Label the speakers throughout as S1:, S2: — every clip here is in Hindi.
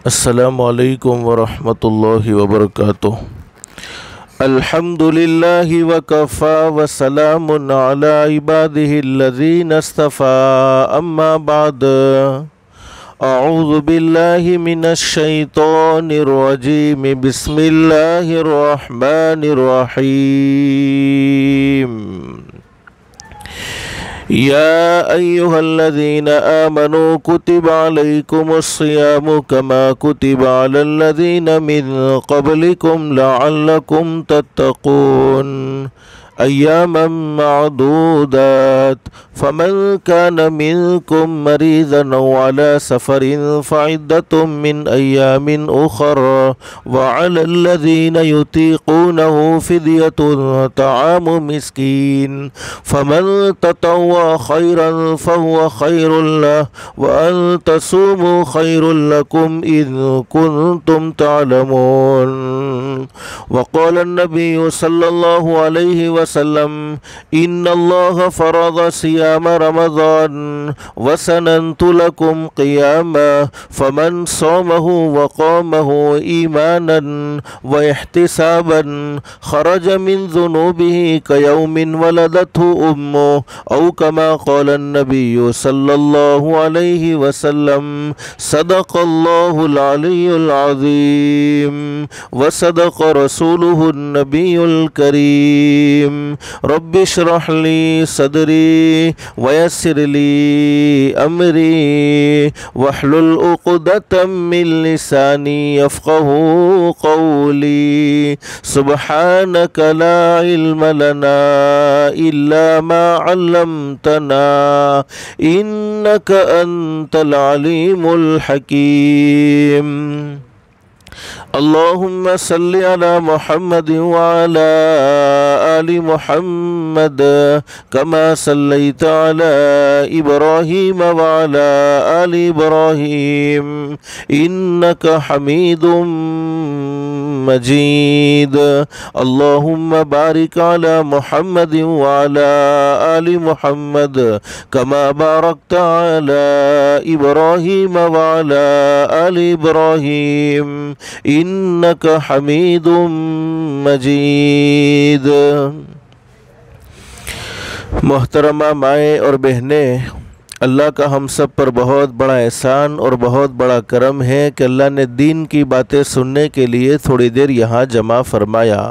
S1: अस्सलामु अलैकुम वरहमतुल्लाहि वबरकातुह। अल्हम्दुलिल्लाहि वकफ़ा वसलामुन अला इबादिहिल्लज़ीना इस्तफ़ा अम्मा बाद। अऊज़ु बिल्लाहि मिनश शैतानिर रजीम। बिस्मिल्लाहिर रहमानिर रहीम। या अय्युहल्लज़ीना आमनू कुतिबा अलैकुमुस्सियामु कमा कुतिबा अलल्लज़ीना मिन क़ब्लिकुम लअल्लकुम तत्तक़ून अय्यामम मअदूदात फमन कान मिनकुम मरीज़न औ अला सफ़रिन फ़इद्दतुम मिन अय्यामिन उख़र व अलल्लज़ीना युतीक़ूनहु फ़िद्यतुन तआमु मिस्कीन फमन ततव्वा खैरन फ़हुव खैरुल लह व अन तसूमू खैरुल लकुम इज़ कुन्तुम तअलमून। व क़ाल अन्नबिय्यु सल्लल्लाहु अलैहि वसल्लम इन्नल्लाह फ़रज़ सियाम रमज़ान व सनन्तु लकुम क़ियामा फमन सौमहु व क़ामहु ईमानन व इह्तिसाबन खरज मिन ज़ुनूबिही कयौमिन वलदतहु उम्मुहु औ कमा क़ाल अन्नबिय्यु सल्लल्लाहु अलैहि वसल्लम सदक़ल्लाहुल अलियुल अज़ीम व सदक़ रसूलुहुन नबियुल करीम। रब्बिश्रह ली सदरी वयस्सिर ली अमरी वहलुल उक़दतम मिन लिसानी यफ़क़हू क़ौली। सुब्हानक ला इल्म लना इल्ला मा अल्लमतना इन्नक अंतल अलीमुल हकीम। अल्लाहुम्मा सल्लि अला मुहम्मद व अला आलि मुहम्मद कमा सल्लैता अला इब्राहीम व अला आलि इब्राहीम इन्नका हमीदुम मजीद। अल्लाहुम्मा बारिक अला मुहम्मद व अला आलि मुहम्मद कमा बारकता अला इब्राहीम व अला आलि इब्राहीम इन्नका हमीदुम मजीद। मोहतरमा माएँ और बहनें, अल्लाह का हम सब पर बहुत बड़ा एहसान और बहुत बड़ा करम है कि अल्लाह ने दीन की बातें सुनने के लिए थोड़ी देर यहाँ जमा फरमाया।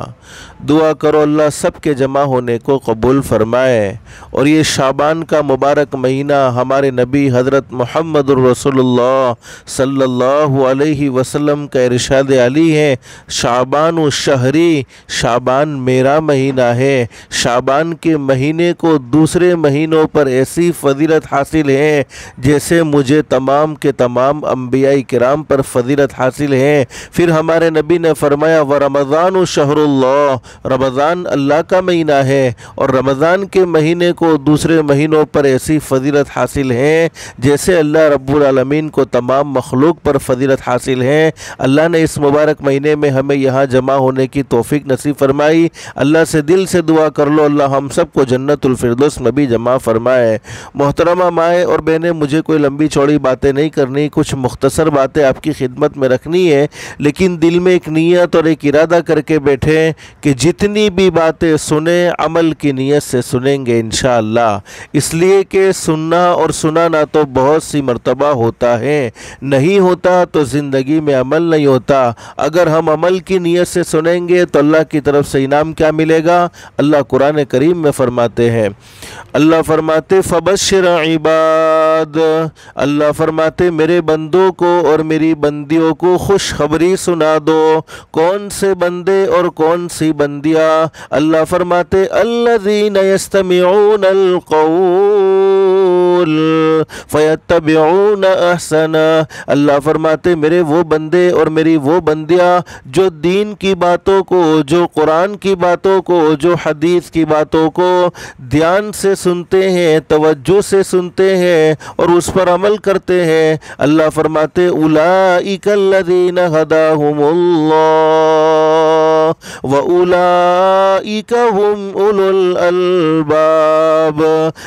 S1: दुआ करो अल्लाह सब के जमा होने को कबूल फरमाए। और ये शाबान का मुबारक महीना हमारे नबी हज़रत मुहम्मदुर रसूलुल्लाह सल्लल्लाहु अलैहि वसल्लम का इरशाद अली है, शाबान व शहरी, शाबान मेरा महीना है। शाबान के महीने को दूसरे महीनों पर ऐसी फजीलत हासिल है जैसे मुझे तमाम के तमाम अम्बियाई किराम पर फजीलत हासिल है। फिर हमारे नबी ने फरमाया व रमज़ान शहरुल्लाह, रमज़ान अल्लाह का महीना है और रमज़ान के महीने को दूसरे महीनों पर ऐसी फजीलत हासिल है जैसे अल्लाह रब्बुल आलमीन को तमाम मखलूक पर फजीलत हासिल है। अल्लाह ने इस मुबारक महीने में हमें यहाँ जमा होने की तौफीक नसीब फरमाई। अल्लाह से दिल से दुआ कर लो अल्लाह हम सबको जन्नतुल फिरदौस में भी जमा फरमाए। मोहतरमा माएँ और बहनें, मुझे कोई लंबी चौड़ी बातें नहीं करनी, कुछ मुख्तसर बातें आपकी खिदमत में रखनी है, लेकिन दिल में एक नीयत और एक इरादा करके बैठे कि जितनी भी बातें सुने अमल की नीयत से सुनेंगे इंशाअल्लाह। इसलिए कि सुनना और सुनाना तो बहुत सी मर्तबा होता है, नहीं होता तो ज़िंदगी में अमल नहीं होता। अगर हम अमल की नीयत से सुनेंगे तो अल्लाह की तरफ से इनाम क्या मिलेगा? अल्लाह कुरान करीम में फरमाते हैं, अल्लाह फरमाते फबश्शिर इबाद, अल्लाह फरमाते मेरे बंदों को और मेरी बंदियों को खुशखबरी सुना दो। कौन से बंदे और कौन सी बंदियाँ? अल्लाह फरमाते अल्लज़ीना यस्तमिऊनल क़ौल फ़यत्तबिऊना अहसना, अल्लाह फरमाते मेरे वो बंदे और मेरी वो बंदियाँ जो दीन की बातों को, जो कुरान की बातों को, जो हदीस की बातों को ध्यान से सुनते हैं, तवज्जो से सुनते हैं और उस पर अमल करते हैं। अल्लाह फरमाते उलाइकल्लज़ीना हदाहुमुल्लाह व उलाइका हुम उलुल अलबाब,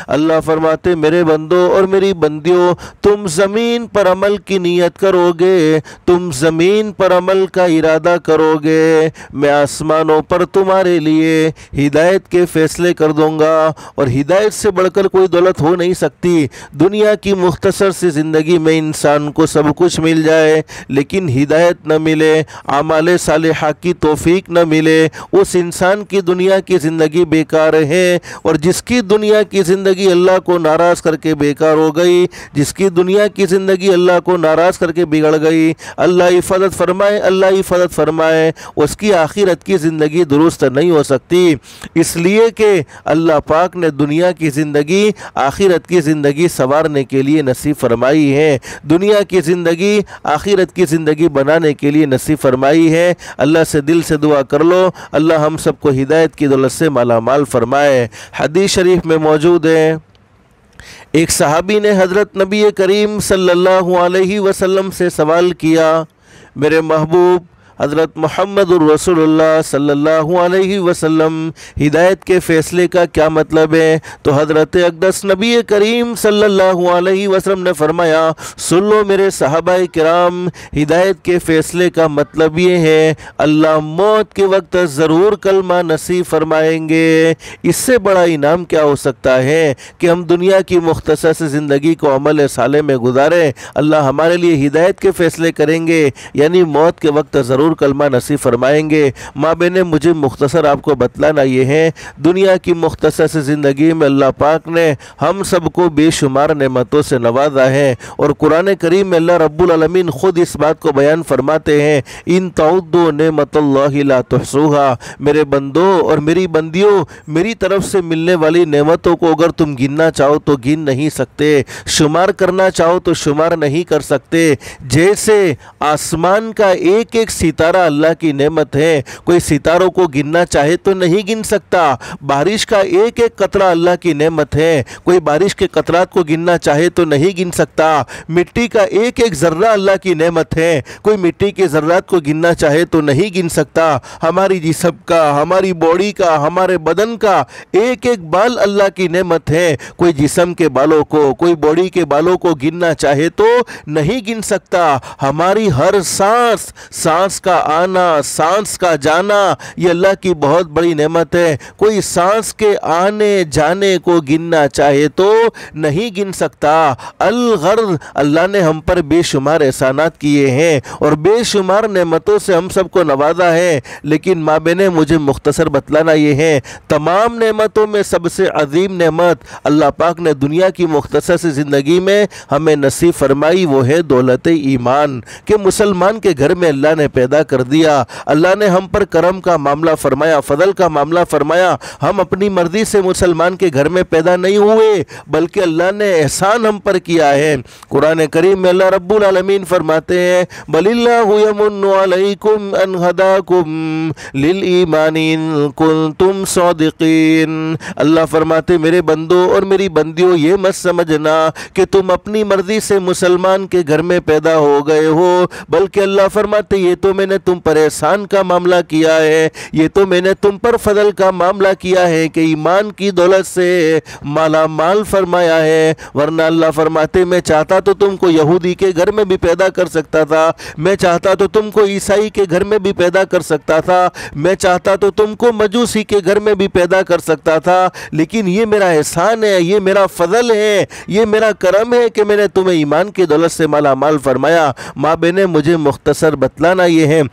S1: अल्लाह फरमाते मेरे बंदों और मेरी बंदियों, तुम ज़मीन पर अमल की नीयत करोगे, तुम ज़मीन पर अमल का इरादा करोगे, मैं आसमानों पर तुम्हारे लिए हिदायत के फ़ैसले कर दूंगा। और हिदायत से बढ़कर कोई दौलत हो नहीं सकती। दुनिया की मुख्तसर सी ज़िंदगी में इंसान को सब कुछ मिल जाए, लेकिन हिदायत न मिले, आमाले सालिहा की तौफीक न मिले, उस इंसान की दुनिया की ज़िंदगी बेकार है। और जिसकी दुनिया की ज़िंदगी अल्लाह को नाराज़ करके बेकार हो गई, जिसकी दुनिया की ज़िंदगी अल्लाह को नाराज़ करके बिगड़ गई, अल्लाह हिफाजत फरमाए, अल्लाह हिफाजत फरमाए, उसकी आखिरत की ज़िंदगी दुरुस्त नहीं हो सकती। इसलिए कि अल्लाह पाक ने दुनिया की ज़िंदगी आखिरत की ज़िंदगी संवारने के लिए नसीब फरमाई है, दुनिया की ज़िंदगी आखिरत की ज़िंदगी बनाने के लिए नसीब फरमाई है। अल्लाह से दिल से दुआ कर लो, अल्लाह हम सबको हिदायत की दौलत से माला माल फरमाए। हदीस शरीफ में मौजूद है, एक सहाबी ने हज़रत नबी करीम सल्लल्लाहु अलैहि वसल्लम से सवाल किया, मेरे महबूब हज़रत मुहम्मदुर रसूलुल्लाह सल्लल्लाहु अलैहि वसल्लम, हिदायत के फ़ैसले का क्या मतलब है? तो हज़रत अक़दस नबी करीम सल्लल्लाहु अलैहि वसल्लम ने फरमाया, सुन लो मेरे सहाबाए किराम, हिदायत के फ़ैसले का मतलब ये है अल्लाह मौत के वक्त ज़रूर कलमा नसीब फरमाएंगे। इससे बड़ा इनाम क्या हो सकता है कि हम दुनिया की मुख्तसर से ज़िंदगी को अमल साले में गुजारें। अल्लाह हमारे लिए हिदायत के फ़ैसले करेंगे, यानी मौत के वक्त ज़रूर कलमा नसीब फरमाएंगे। माँ बहने, मुझे मुख्तसर आपको बतलाना ये है, दुनिया की मुख्तसर से ज़िंदगी में अल्लाह पाक ने हम सबको बेशुमार नेमतों से नवाजा है। और कुरान करीम में अल्लाह रब्बुल आलमीन ख़ुद इस बात को बयान फरमाते हैं, इन तउद्दू नेमतल्लाहि ला तुहसूहा, मेरे बंदों और मेरी बंदियों, मेरी तरफ से मिलने वाली नेमतों को अगर तुम गिनना चाहो तो गिन नहीं सकते, शुमार करना चाहो तो शुमार नहीं कर सकते। जैसे आसमान का एक एक सितारा अल्लाह की नेमत है, कोई सितारों को गिनना चाहे तो नहीं गिन सकता। बारिश का एक एक कतरा अल्लाह की नेमत है, कोई बारिश के कतरात को गिनना चाहे तो नहीं गिन सकता। मिट्टी का एक एक ज़र्रा अल्लाह की नेमत है, कोई मिट्टी के ज़र्रात को गिनना चाहे तो नहीं गिन सकता। हमारी जिस्म का, हमारी बॉडी का, हमारे बदन का एक एक बाल अल्लाह की नेमत है, कोई जिस्म के बालों को, कोई बॉडी के बालों को गिनना चाहे तो नहीं गिन सकता। हमारी हर सांस, सांस का आना, सांस का जाना, ये अल्लाह की बहुत बड़ी नेमत है। कोई सांस के आने जाने को गिनना चाहे तो नहीं गिन सकता। अल-गर्ज़, अल्लाह ने हम पर बेशुमार एहसानात किए हैं और बेशुमार नेमतों से हम सबको नवाजा है। लेकिन माँ बहने, मुझे मुख्तसर बतलाना ये है, तमाम नेमतों में सबसे अजीम नेमत अल्लाह पाक ने दुनिया की मुख्तसर से ज़िंदगी में हमें नसीब फरमाई, वो है दौलत ईमान। के मुसलमान के घर में अल्लाह ने पैदा कर दिया। अल्लाह ने हम पर करम का मामला फरमाया, फजल का मामला फरमाया। हम अपनी मर्जी से मुसलमान के घर में पैदा नहीं हुए, बल्कि अल्लाह ने एहसान हम पर किया है। कुरान करीम में अल्लाह रब्बुल आलमीन फरमाते हैं, बलिल्लाहु यमुन्नु अलैकुम अन हदाकुम लिल ईमान इन कुंतुम सादिकीन। अल्लाह फरमाते, मेरे बंदों और मेरी बंदियों, ये मत समझना कि तुम अपनी मर्जी से मुसलमान के घर में पैदा हो गए हो, बल्कि अल्लाह फरमाते, ये तो मैंने तुम पर एहसान का मामला किया है, ये तो मैंने तुम पर फजल का मामला किया है कि ईमान की दौलत से माला माल फरमाया है। वरना अल्लाह फरमाते, मैं चाहता तो तुमको यहूदी के घर में भी पैदा कर सकता था, मैं चाहता तो तुमको ईसाई के घर में भी पैदा कर सकता था, मैं चाहता तो तुमको मजूसी के घर में भी पैदा कर सकता था, लेकिन ये मेरा एहसान है, ये मेरा फजल है, ये मेरा करम है कि मैंने तुम्हें ईमान की दौलत से माला माल फरमाया। माँ बहने, मुझे मुख्तसर बतलाना ये है,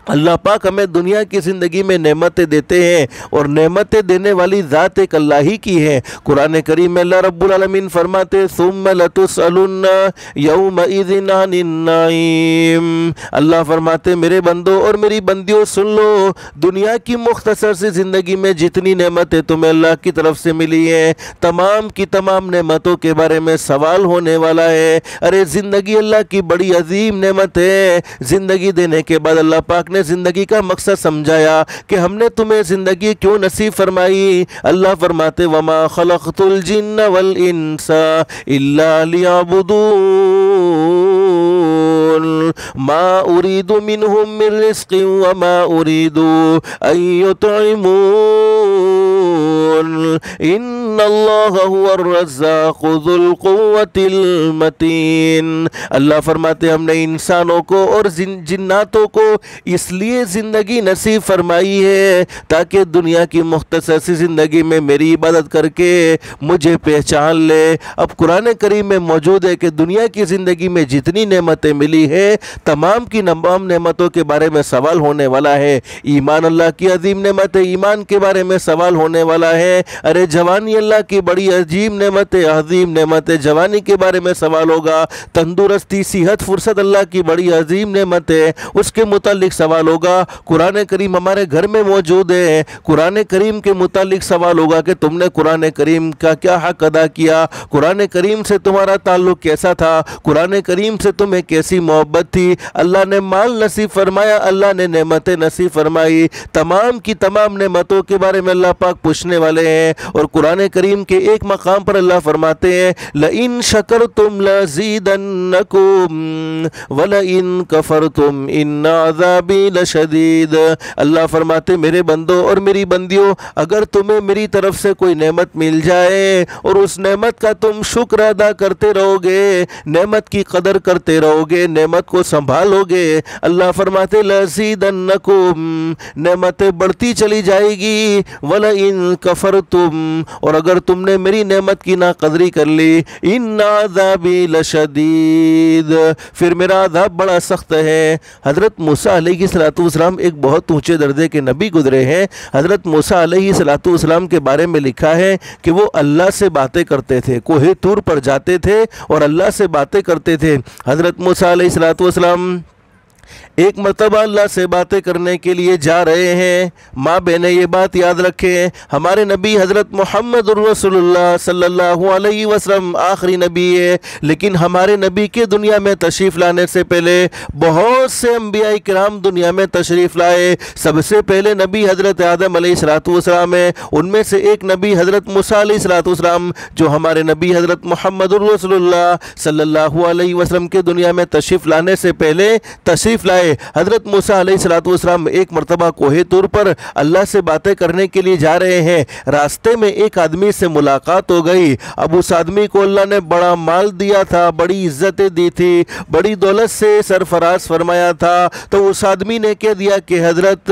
S1: अल्लाह पाक हमें दुनिया की ज़िंदगी में नेमतें देते हैं और नेमतें देने वाली ज़ात एक अल्लाह ही की है। कुरान करीम में अल्लाह रब्बुल आलमीन फरमाते, सुम्मा लतुसअलुन्ना यौमइज़िन अनिन नईम। अल्लाह फरमाते, मेरे बंदों और मेरी बंदियों, सुन लो, दुनिया की मुख्तसर सी ज़िंदगी में जितनी नेमतें तुम्हें अल्लाह की तरफ से मिली हैं, तमाम की तमाम नेमतों के बारे में सवाल होने वाला है। अरे ज़िंदगी अल्लाह की बड़ी अजीम नेमत है। ज़िंदगी देने के बाद अल्लाह पाक ने जिंदगी का मकसद समझाया कि हमने तुम्हें जिंदगी क्यों नसीब फरमाई। अल्लाह फरमाते, वमा खलक़तुल जिन्न वल इंसा इल्ला लियअबुदून मा उरीदु मिनहुम मिन रिज़्क़िन व मा उरीदु अन युतइमून इन्नल्लाह हुवर्रज़्ज़ाक़ुज़ुल क़ुव्वतिल मतीन। अल्लाह फरमाते हमने इंसानों को और जिन्नातों को इसलिए ज़िंदगी नसीब फरमाई है ताकि दुनिया की मुख्तसर सी ज़िंदगी में मेरी इबादत करके मुझे पहचान ले। अब कुरान करीम में मौजूद है कि दुनिया की ज़िंदगी में जितनी नेमतें मिली है तमाम की तमाम नेमतों के बारे में सवाल होने वाला है। ईमान अल्लाह की अजीम नेमत है, ईमान के बारे में सवाल होने वाला है। अरे जवानी अल्लाह की बड़ी अजीम नेमत है, अजीम नेमत है, जवानी के बारे में सवाल होगा। तंदुरुस्ती, सेहत, फुर्सत अल्लाह की बड़ी अजीम नेमत है, उसके मुतालिक सवाल होगा। कुरान करीम हमारे घर में मौजूद है, कुरान करीम के मुतालिक सवाल होगा कि तुमने कुरान करीम का क्या हक अदा किया, कुरान करीम से तुम्हारा ताल्लुक कैसा था, कुरान करीम से तुम्हें कैसी मोहब्बत थी। अल्लाह ने माल नसीब फरमाया, अल्लाह ने नेमतें नसीब फरमाई, तमाम की तमाम नेमतों के बारे में अल्लाह पाक पूछने वाले हैं। और कुरान करीम के एक मकाम पर अल्लाह फरमाते हैं लइन शकरतुम लज़ीदन्नकुम वलइन कफरतुम इन्न अज़ाबी लशदीद। अल्लाह फरमाते मेरे बंदों और मेरी बंदियों, अगर तुम्हें मेरी तरफ से कोई नेमत मिल जाए और उस नेमत का तुम शुक्र अदा करते रहोगे, नेमत की कदर करते रहोगे, नेमत को संभालोगे, अल्लाह फरमाते लज़ीदन्नकुम, नेमतें बढ़ती चली जाएगी। वलइन कफरतुम, और अगर तुमने मेरी नेमत की नाकदरी कर ली, इन्न अज़ाबी लशदीद, फिर मेरा अज़ाब बड़ा सख्त है। हज़रत मूसा अलैहिस्सलाम एक बहुत ऊंचे दर्जे के नबी गुजरे हैं। हज़रत मूसा अलैहिस्सलाम के बारे में लिखा है कि वो अल्लाह से बातें करते थे, कोहे तूर पर जाते थे और अल्लाह से बातें करते थे। हज़रत मूसा अलैहिस्सलाम एक मरतबा अल्लाह से बातें करने के लिए जा रहे हैं। माँ बहनें ये बात याद रखें, हमारे नबी हज़रत मोहम्मद रसूलुल्लाह सल्लल्लाहु अलैहि वसल्लम आखिरी नबी है, लेकिन हमारे नबी के दुनिया में तशरीफ़ लाने से पहले बहुत से अम्बिया किराम दुनिया में तशरीफ़ लाए। सबसे पहले नबी हज़रत आदम अलैहिस्सलाम है, उनमें से एक नबी हज़रत मूसा अलैहिस्सलाम जो हमारे नबी हज़रत मोहम्मद रसूलुल्लाह सल्लल्लाहु अलैहि वसल्लम के दुनिया में तशरीफ़ लाने से पहले तशरीफ़ लाए। हज़रत मूसा अलैहिस्सलाम एक मरतबा कोहे तूर पर अल्लाह से बातें करने के लिए जा रहे हैं। रास्ते में एक आदमी से मुलाकात हो गई। अब उस आदमी को अल्लाह ने बड़ा माल दिया था, बड़ी इज्जतें दी थी, बड़ी दौलत से सरफराज फरमाया था। तो उस आदमी ने कह दिया कि हज़रत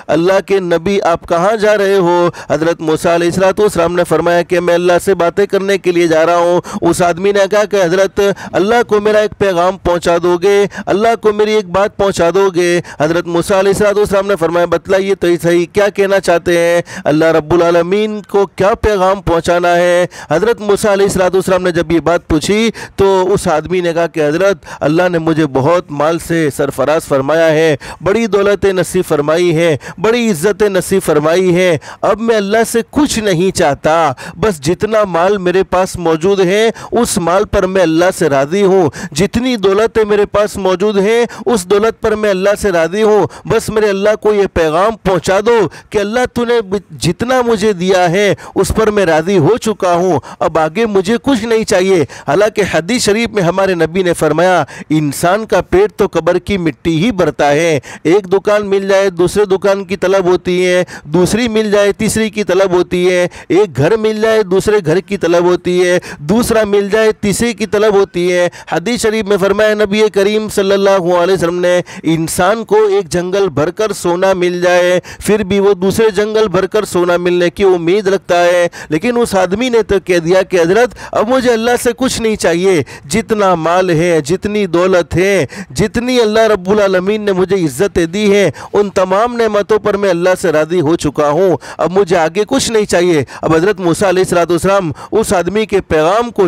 S1: अल्लाह के नबी आप कहाँ जा रहे हो? हज़रत मूसा अलैहिस्सलाम ने फरमाया कि मैं अल्लाह से बातें करने के लिए जा रहा हूँ। उस आदमी ने कहा कि हज़रत अल्लाह को मेरा एक पैगाम पहुँचा दोगे, अल्लाह को मेरी एक बात पहुँचा दोगे? हज़रत मूसा अलैहिस्सलाम ने फरमाया बतलाइए तो सही क्या कहना चाहते हैं, अल्लाह रब्बुल आलमीन को क्या पैगाम पहुंचाना है? हज़रत मूसा अलैहिस्सलाम ने जब ये बात पूछी तो उस आदमी ने कहा कि हज़रत अल्लाह ने मुझे बहुत माल से सरफराज फरमाया है, बड़ी दौलतें नसीब फरमाई हैं, बड़ी इज्जतें नसीब फरमाई हैं। अब मैं अल्लाह से कुछ नहीं चाहता, बस जितना माल मेरे पास मौजूद है उस माल पर मैं अल्लाह से राज़ी हूँ, जितनी दौलतें मेरे पास मौजूद हैं उस दौलत पर मैं अल्लाह से राज़ी हूँ। बस मेरे अल्लाह को ये पैगाम पहुँचा दो कि अल्लाह तूने जितना मुझे दिया है उस पर मैं राज़ी हो चुका हूँ, अब आगे मुझे कुछ नहीं चाहिए। हालांकि हदीस शरीफ में हमारे नबी ने फरमाया इंसान का पेट तो कब्र की मिट्टी ही भरता है। एक दुकान मिल जाए दूसरे दुकान की तलब होती है, दूसरी मिल जाए तीसरी की तलब होती है, एक घर मिल जाए दूसरे घर की तलब होती है, दूसरा मिल जाए तीसरी की तलब होती है। हदीस शरीफ में फरमाया नबी करीम सल्लल्लाहु अलैहि वसल्लम ने इंसान को एक जंगल भरकर सोना मिल जाए फिर भी वो दूसरे जंगल भरकर सोना मिलने की उम्मीद रखता है, लेकिन उस आदमी ने तो कह दिया कि हज़रत अब मुझे अल्लाह से कुछ नहीं चाहिए, जितना माल है, जितनी दौलत है, जितनी अल्लाह रब्बुल आलमीन ने मुझे इज्जतें दी हैं उन तमाम नेमतों पर मैं अल्लाह से राज़ी हो चुका हूँ, अब मुझे आगे कुछ नहीं चाहिए। अब हज़रत मूसा अलैहिस्सलाम उस आदमी के पैगाम को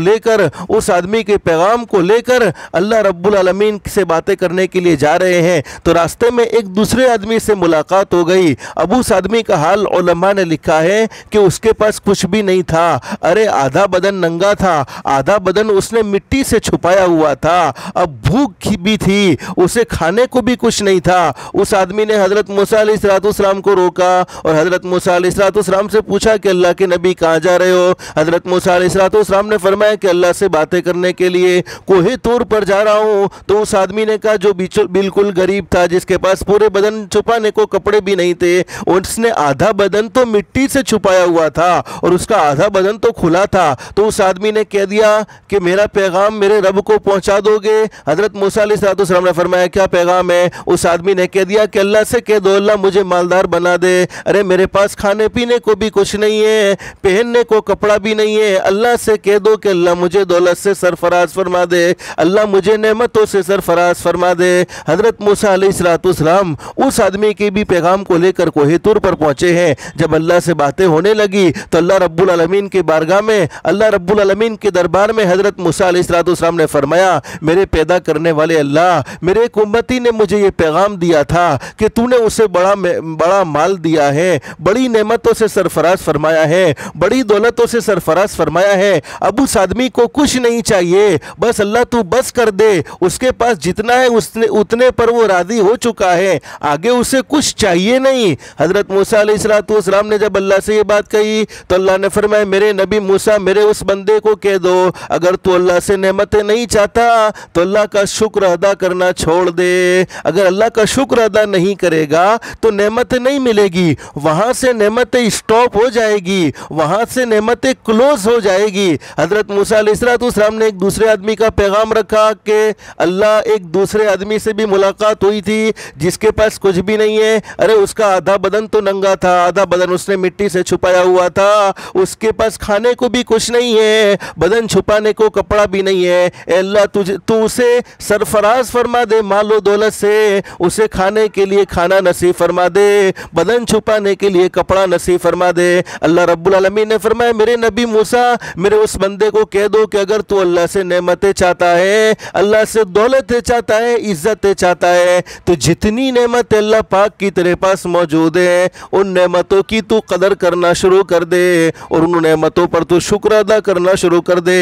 S1: लेकर अल्लाह रब्बुल आलमीन से बातें करने के लिए जा रहे हैं। तो रास्ते में एक दूसरे आदमी से मुलाकात हो गई। अब उस आदमी का हाल उलमा ने लिखा है कि उसके पास कुछ भी नहीं था। अरे आधा बदन नंगा था, आधा बदन उसने मिट्टी से छुपाया हुआ था, अब भूख भी थी, उसे खाने को भी कुछ नहीं था। उस आदमी ने हज़रत मूसा अलैहिस्सलाम को रोका और हज़रत मूसा अलैहिस्सलाम से पूछा कि अल्लाह के नबी कहाँ जा रहे हो? हज़रत मूसा अलैहिस्सलाम ने फरमाया कि अल्लाह से बातें करने के लिए कोहे तूर पर जा रहा हूँ। तो उस आदमी ने कहा जो बिल्कुल गरीब था, जिसके पास पूरे बदन छुपाने को कपड़े भी नहीं थे। उसने आधा बदन तो मिट्टी से छुपाया हुआ था और उसका आधा बदन तो खुला था। तो उस आदमी ने कह दिया कि मेरा पैगाम मेरे रब को पहुंचा दोगे? हजरत मूसा अलैहिस्सलाम ने फरमाया क्या पैगाम है? उस आदमी ने कह दिया कि अल्लाह से कह दो अल्लाह मुझे मालदार बना दे। अरे मेरे पास खाने पीने को भी कुछ नहीं है, पहनने को कपड़ा भी नहीं है, अल्लाह से कह दो कि अल्लाह मुझे दौलत से सरफराज फरमा दे, अल्लाह मुझे नेमतों से सरफराज फरमा दे। हजरत मूसा अलैहिस्सलाम उस आदमी के भी पैगाम को लेकर कोहे तूर पर पहुंचे हैं। जब अल्लाह से बातें होने लगी तो अल्लाह रब्बुल आलमीन के बारगाह में, अल्लाह रब्बुल आलमीन के दरबार में हजरत मूसा अलैहिस्सलाम ने फरमाया मेरे पैदा करने वाले अल्लाह, मेरे एक उम्मती ने मुझे ये पैगाम दिया था कि तूने उसे बड़ा माल दिया है, बड़ी नेमतों से सरफराज फरमाया है, बड़ी दौलतों से सरफराज फरमाया है। अब उस आदमी को कुछ नहीं चाहिए, बस अल्लाह तू बस कर दे, उसके पास जितना है उसने उतने पर वो राजी हो चुका है, आगे उसे कुछ चाहिए नहीं। हजरत मूसा अलैहिस्सलाम ने जब अल्लाह से ये बात कही तो अल्लाह ने फरमाया मेरे नबी मूसा मेरे उस बंदे को कह दो अगर तू अल्लाह से नेमतें नहीं चाहता तो अल्लाह का शुक्र अदा करना छोड़ दे। अगर अल्लाह का शुक्र अदा नहीं करेगा तो नेमत नहीं मिलेगी, वहां से नेमतें स्टॉप हो जाएगी, वहां से नेमतें क्लोज हो जाएगी। हजरत मूसा अलैहिस्सलाम ने एक दूसरे आदमी का पैगाम रखा कि अल्लाह एक दूसरे आदमी से भी मुलाकात हुई थी जिसके पास कुछ भी नहीं है। अरे उसका आधा बदन तो नंगा था, आधा बदन उसने मिट्टी से छुपाया हुआ था, उसके पास खाने को भी कुछ नहीं है, बदन छुपाने को कपड़ा भी नहीं है। ए अल्लाह तू उसे सरफराज फरमा दे मालो दौलत से, उसे खाने के लिए खाना नसीब फरमा दे, बदन छुपाने के लिए कपड़ा नसीब फरमा दे। अल्लाह रब्बुल आलमीन ने फरमाया मेरे नबी मूसा मेरे उस बंदे को कह दो कि अगर तू अल्लाह से नेमतें चाहता है, अल्लाह से दौलत चाहता है, इज्जत चाहता है, तो जितनी नेमत अल्लाह पाक की तेरे पास मौजूद है उन नेमतों की तू कदर करना शुरू कर दे और उन नेमतों पर तू शुक्र अदा करना शुरू कर दे।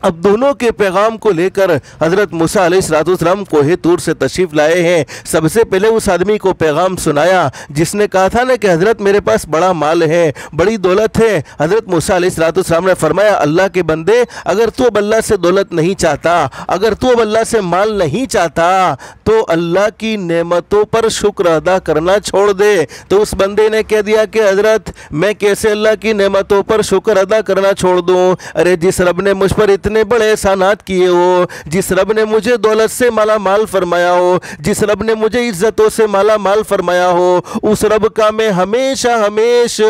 S1: अब दोनों के पैगाम को लेकर हज़रत मूसा अलैहिस्सलाम कोहे तूर से तशरीफ़ लाए हैं। सबसे पहले उस आदमी को पैगाम सुनाया जिसने कहा था ना कि हज़रत मेरे पास बड़ा माल है, बड़ी दौलत है। हज़रत मूसा अलैहिस्सलाम ने फरमाया अल्लाह के बंदे अगर तू अब अल्लाह से दौलत नहीं चाहता, अगर तू अब अल्लाह से माल नहीं चाहता तो अल्लाह की नेमतों पर शुक्र अदा करना छोड़ दे। तो उस बंदे ने कह दिया कि हज़रत मैं कैसे अल्लाह की नेमतों पर शुक्र अदा करना छोड़ दूँ? अरे जिस रब ने मुझ पर इतने बड़े एहसानात किए हो, जिस रब ने मुझे दौलत से माला माल फरमाया हो, जिस रब ने मुझे इज्जतों से माला माल फरमाया हो, उस रब का मैं हमेशा हमेशा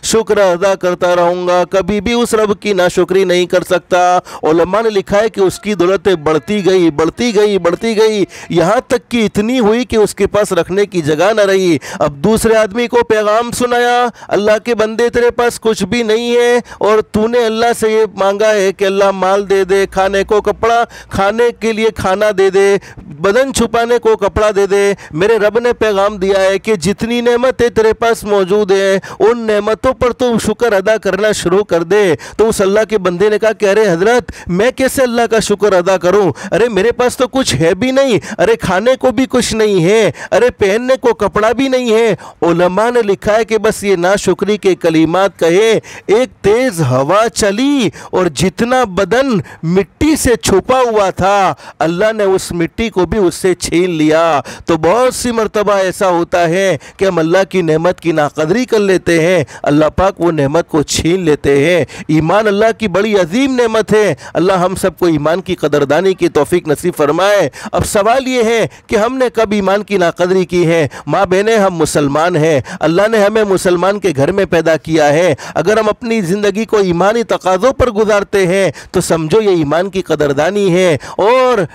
S1: शुक्र अदा करता रहूँगा, कभी भी उस रब की नाशुक्री नहीं कर सकता। उलमा ने लिखा है कि उसकी दौलतें बढ़ती गई बढ़ती गई बढ़ती गई, यहाँ तक कि इतनी हुई कि उसके पास रखने की जगह न रही। अब दूसरे आदमी को पैगाम सुनाया अल्लाह के बंदे तेरे पास कुछ भी नहीं है और तूने अल्लाह से ये मांगा है कि अल्लाह माल दे दे, खाने को कपड़ा, खाने के लिए खाना दे दे, बदन छुपाने को कपड़ा दे दे। मेरे रब ने पैगाम दिया है कि जितनी नेमतें तेरे पास मौजूद है उन नेमतों पर तो शुक्र अदा करना शुरू कर दे। तो उस अल्लाह के बंदे ने कहा कि अरे हजरत मैं कैसे अल्लाह का शुक्र अदा करूं? अरे मेरे पास तो कुछ है भी नहीं, अरे खाने को भी कुछ नहीं है, अरे पहनने को कपड़ा भी नहीं है। उलमा ने लिखा है कि बस ये नाशुक्री के कलीमात कहे, एक तेज हवा चली और जितना बदन मिट्टी से छुपा हुआ था अल्लाह ने उस मिट्टी को भी उससे छीन लिया। तो बहुत सी मर्तबा ऐसा होता है कि हम अल्लाह की नेमत की नाकदरी कर लेते हैं, अल्लाह पाक वो नेमत को छीन लेते हैं। ईमान अल्लाह की बड़ी अजीम नेमत है, अल्लाह हम सबको ईमान की कदरदानी की तौफीक नसीब फरमाए। अब सवाल ये है कि हमने कब ईमान की नाकदरी की है? माँ बहनें हम मुसलमान हैं, अल्लाह ने हमें मुसलमान के घर में पैदा किया है। अगर हम अपनी ज़िंदगी को ईमानी तकाज़ों पर गुजारते हैं तो समझो ये ईमान की कदरदानी है। और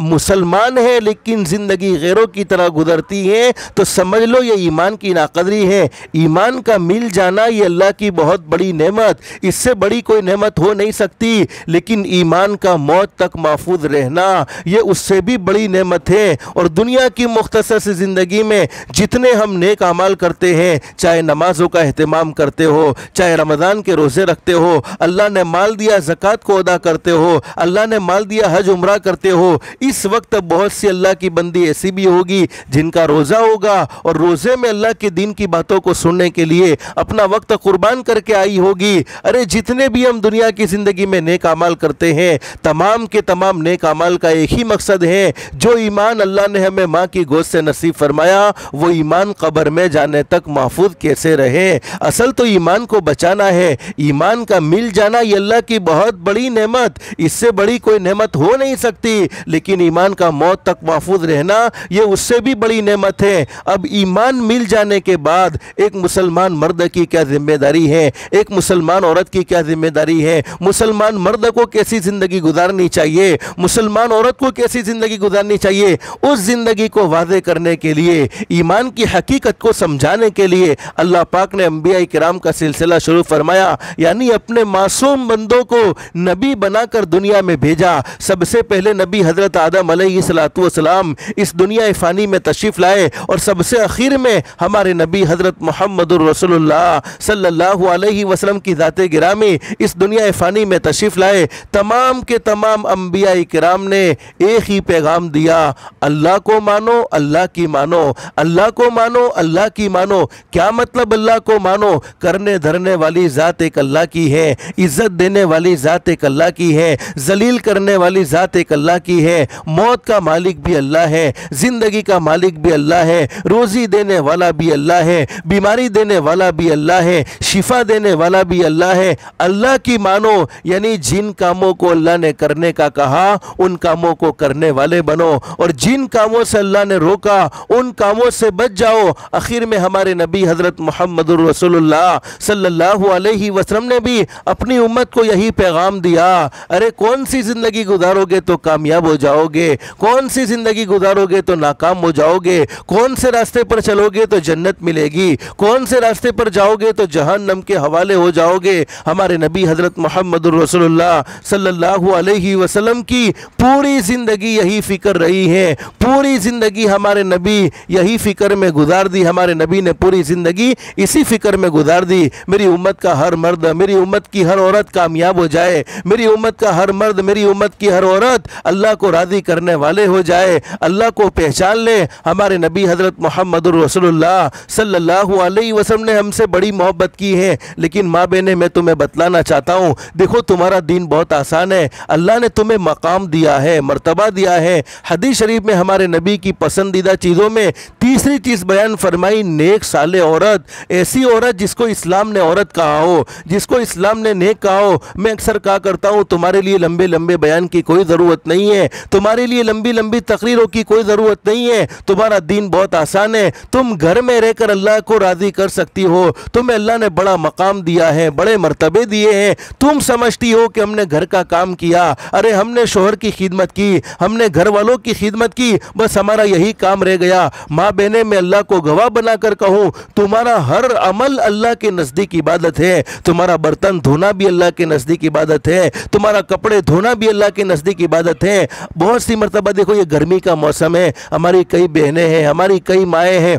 S1: मुसलमान है लेकिन ज़िंदगी गैरों की तरह गुजरती है तो समझ लो ये ईमान की नाकदरी है। ईमान का मिल जाना ये अल्लाह की बहुत बड़ी नेमत, इससे बड़ी कोई नेमत हो नहीं सकती। लेकिन ईमान का मौत तक महफूज रहना ये उससे भी बड़ी नेमत है। और दुनिया की मुख्तसर सी ज़िंदगी में जितने हम नेक अमाल करते हैं, चाहे नमाजों का एहतमाम करते हो, चाहे रमज़ान के रोज़े रखते हो, अल्लाह ने माल माल दिया ज़कात को अदा करते हो, अल्लाह ने माल दिया हज उम्रा करते हो। इस वक्त बहुत सी अल्लाह की बंदी ऐसी भी होगी जिनका रोज़ा होगा और रोज़े में अल्लाह के दीन की बातों को सुनने के लिए अपना वक्त कुर्बान करके आई होगी। अरे जितने भी हम दुनिया की ज़िंदगी में नेक अमाल करते हैं, तमाम के तमाम नेक अमाल का एक ही मकसद है, जो ईमान अल्लाह ने हमें माँ की गोद से नसीब फरमाया वो ईमान कब्र में जाने तक महफूज कैसे रहे। असल तो ईमान को बचाना है। ईमान का मिल जाना ये अल्लाह की बहुत बड़ी नेमत, इससे बड़ी कोई नेमत हो नहीं सकती। लेकिन ईमान का मौत तक महफूज रहना ये उससे भी बड़ी नेमत है। अब ईमान मिल जाने के बाद एक मुसलमान मर्द की क्या जिम्मेदारी है, एक मुसलमान औरत की क्या जिम्मेदारी है, मुसलमान मर्द को कैसी ज़िंदगी गुजारनी चाहिए, मुसलमान औरत को कैसी ज़िंदगी गुजारनी चाहिए, उस ज़िंदगी को वाज़े करने के लिए, ईमान की हकीकत को समझाने के लिए अल्लाह पाक ने अंबिया किराम का सिलसिला शुरू फरमाया, यानी अपने मासूम बंदों को नबी बनाकर दुनिया में भेजा। सबसे पहले नबी हज़रत आदम अलैहिस्सलाम इस दुनिया फ़ानी में तशरीफ़ लाए और सबसे आखिर में हमारे नबी हज़रत मुहम्मदुर रसूलुल्लाह सल्लल्लाहु अलैहि वसल्लम की ज़ाते गिरामी इस दुनिया फ़ानी में तशरीफ़ लाए। तमाम के तमाम अंबिया किराम ने एक ही पैगाम दिया, अल्लाह को मानो, अल्लाह की मानो, अल्लाह को मानो, अल्लाह की मानो। क्या मतलब अल्लाह को मानो? करने धरने वाली ज़ात एक अल्लाह की है, इज़्ज़त देने वाली ज़ात एक अल्लाह की है, जलील करने वाली ज़ात एक अल्लाह की है, मौत का मालिक भी अल्लाह है, ज़िंदगी का मालिक भी अल्लाह है, रोज़ी देने वाला भी अल्लाह है, बीमारी देने वाला भी अल्लाह है, शिफा देने वाला भी अल्लाह है। अल्लाह की मानो यानी जिन कामों को अल्लाह ने करने का कहा उन कामों को करने वाले बनो, और जिन कामों से अल्लाह ने रोका उन कामों से बच जाओ। आखिर में हमारे नबी हज़रत मुहम्मदुर रसूलुल्लाह सल्लल्लाहु अलैहि वसल्लम ने भी अपनी उम्मत को यही पैगाम दिया। अरे कौन सी ज़िंदगी गुजारोगे तो कामयाब हो जाओगे, कौन सी ज़िंदगी गुजारोगे तो नाकाम हो जाओगे, कौन से रास्ते पर चलोगे तो जन्नत मिलेगी, कौन से रास्ते पर जाओगे तो जहन्नम के हवाले हो जाओगे। हमारे नबी हज़रत मुहम्मदुर रसूलुल्लाह सल्लल्लाहु अलैहि वसल्लम की पूरी ज़िंदगी यही फ़िक्र रही है, पूरी ज़िंदगी हमारे नबी यही फ़िक्र में गुजार दी। हमारे नबी ने पूरी ज़िंदगी इसी फ़िक्र में गुजार दी, मेरी उम्मत का हर मर्द, मेरी उम्मत की हर औरत कामयाब हो जाए, मेरी उम्मत का हर मर्द, मेरी उम्मत की हर औरत अल्लाह को राज़ी करने वाले हो जाए, अल्लाह को पहचान ले। हमारे नबी हज़रत मुहम्मदुर रसूलुल्लाह सल्लल्लाहु अलैहि वसल्लम ने हमसे बड़ी मोहब्बत की है। लेकिन माँ बहने मैं तुम्हें बतलाना चाहता हूँ, देखो तुम्हारा दीन बहुत आसान है, अल्लाह ने तुम्हें मकाम दिया है, मर्तबा दिया है। हदीस शरीफ में हमारे नबी की पसंदीदा चीज़ों में तीसरी चीज़ बयान फरमाई, नेक साले औरत, ऐसी औरत जिसको इस्लाम ने औरत कहा हो, जिसको इस्लाम ने नेक कहा हो। मैं अक्सर कहा करता हूँ तुम्हारे लिए लंबे लंबे बयान की कोई ज़रूरत नहीं है, तुम्हारे लिए लंबी लंबी तकरीरों की कोई ज़रूरत नहीं है, तुम्हारा दीन बहुत आसान है। तुम घर में रहकर अल्लाह को राज़ी कर सकती हो, तुम्हें अल्लाह ने बड़ा मकाम दिया है, बड़े मर्तबे दिए हैं। तुम समझती हो कि हमने घर का काम किया, अरे हमने शोहर की खिदमत की, हमने घर वालों की खिदमत की, बस हमारा यही काम रह गया। माँ बहने मैं अल्लाह को गवाह बनाकर कहूँ, तुम्हारा हर अमल अल्लाह के नज़दीक इबादत है। तुम्हारा बर्तन धोना भी अल्लाह के नज़दीक इबादत है, तुम्हारा कपड़े धोना भी अल्लाह के नज़दीक इबादत है। बहुत सी मरतबा देखो ये गर्मी का मौसम है, हमारी कई बहनें हैं, हमारी कई माएँ हैं,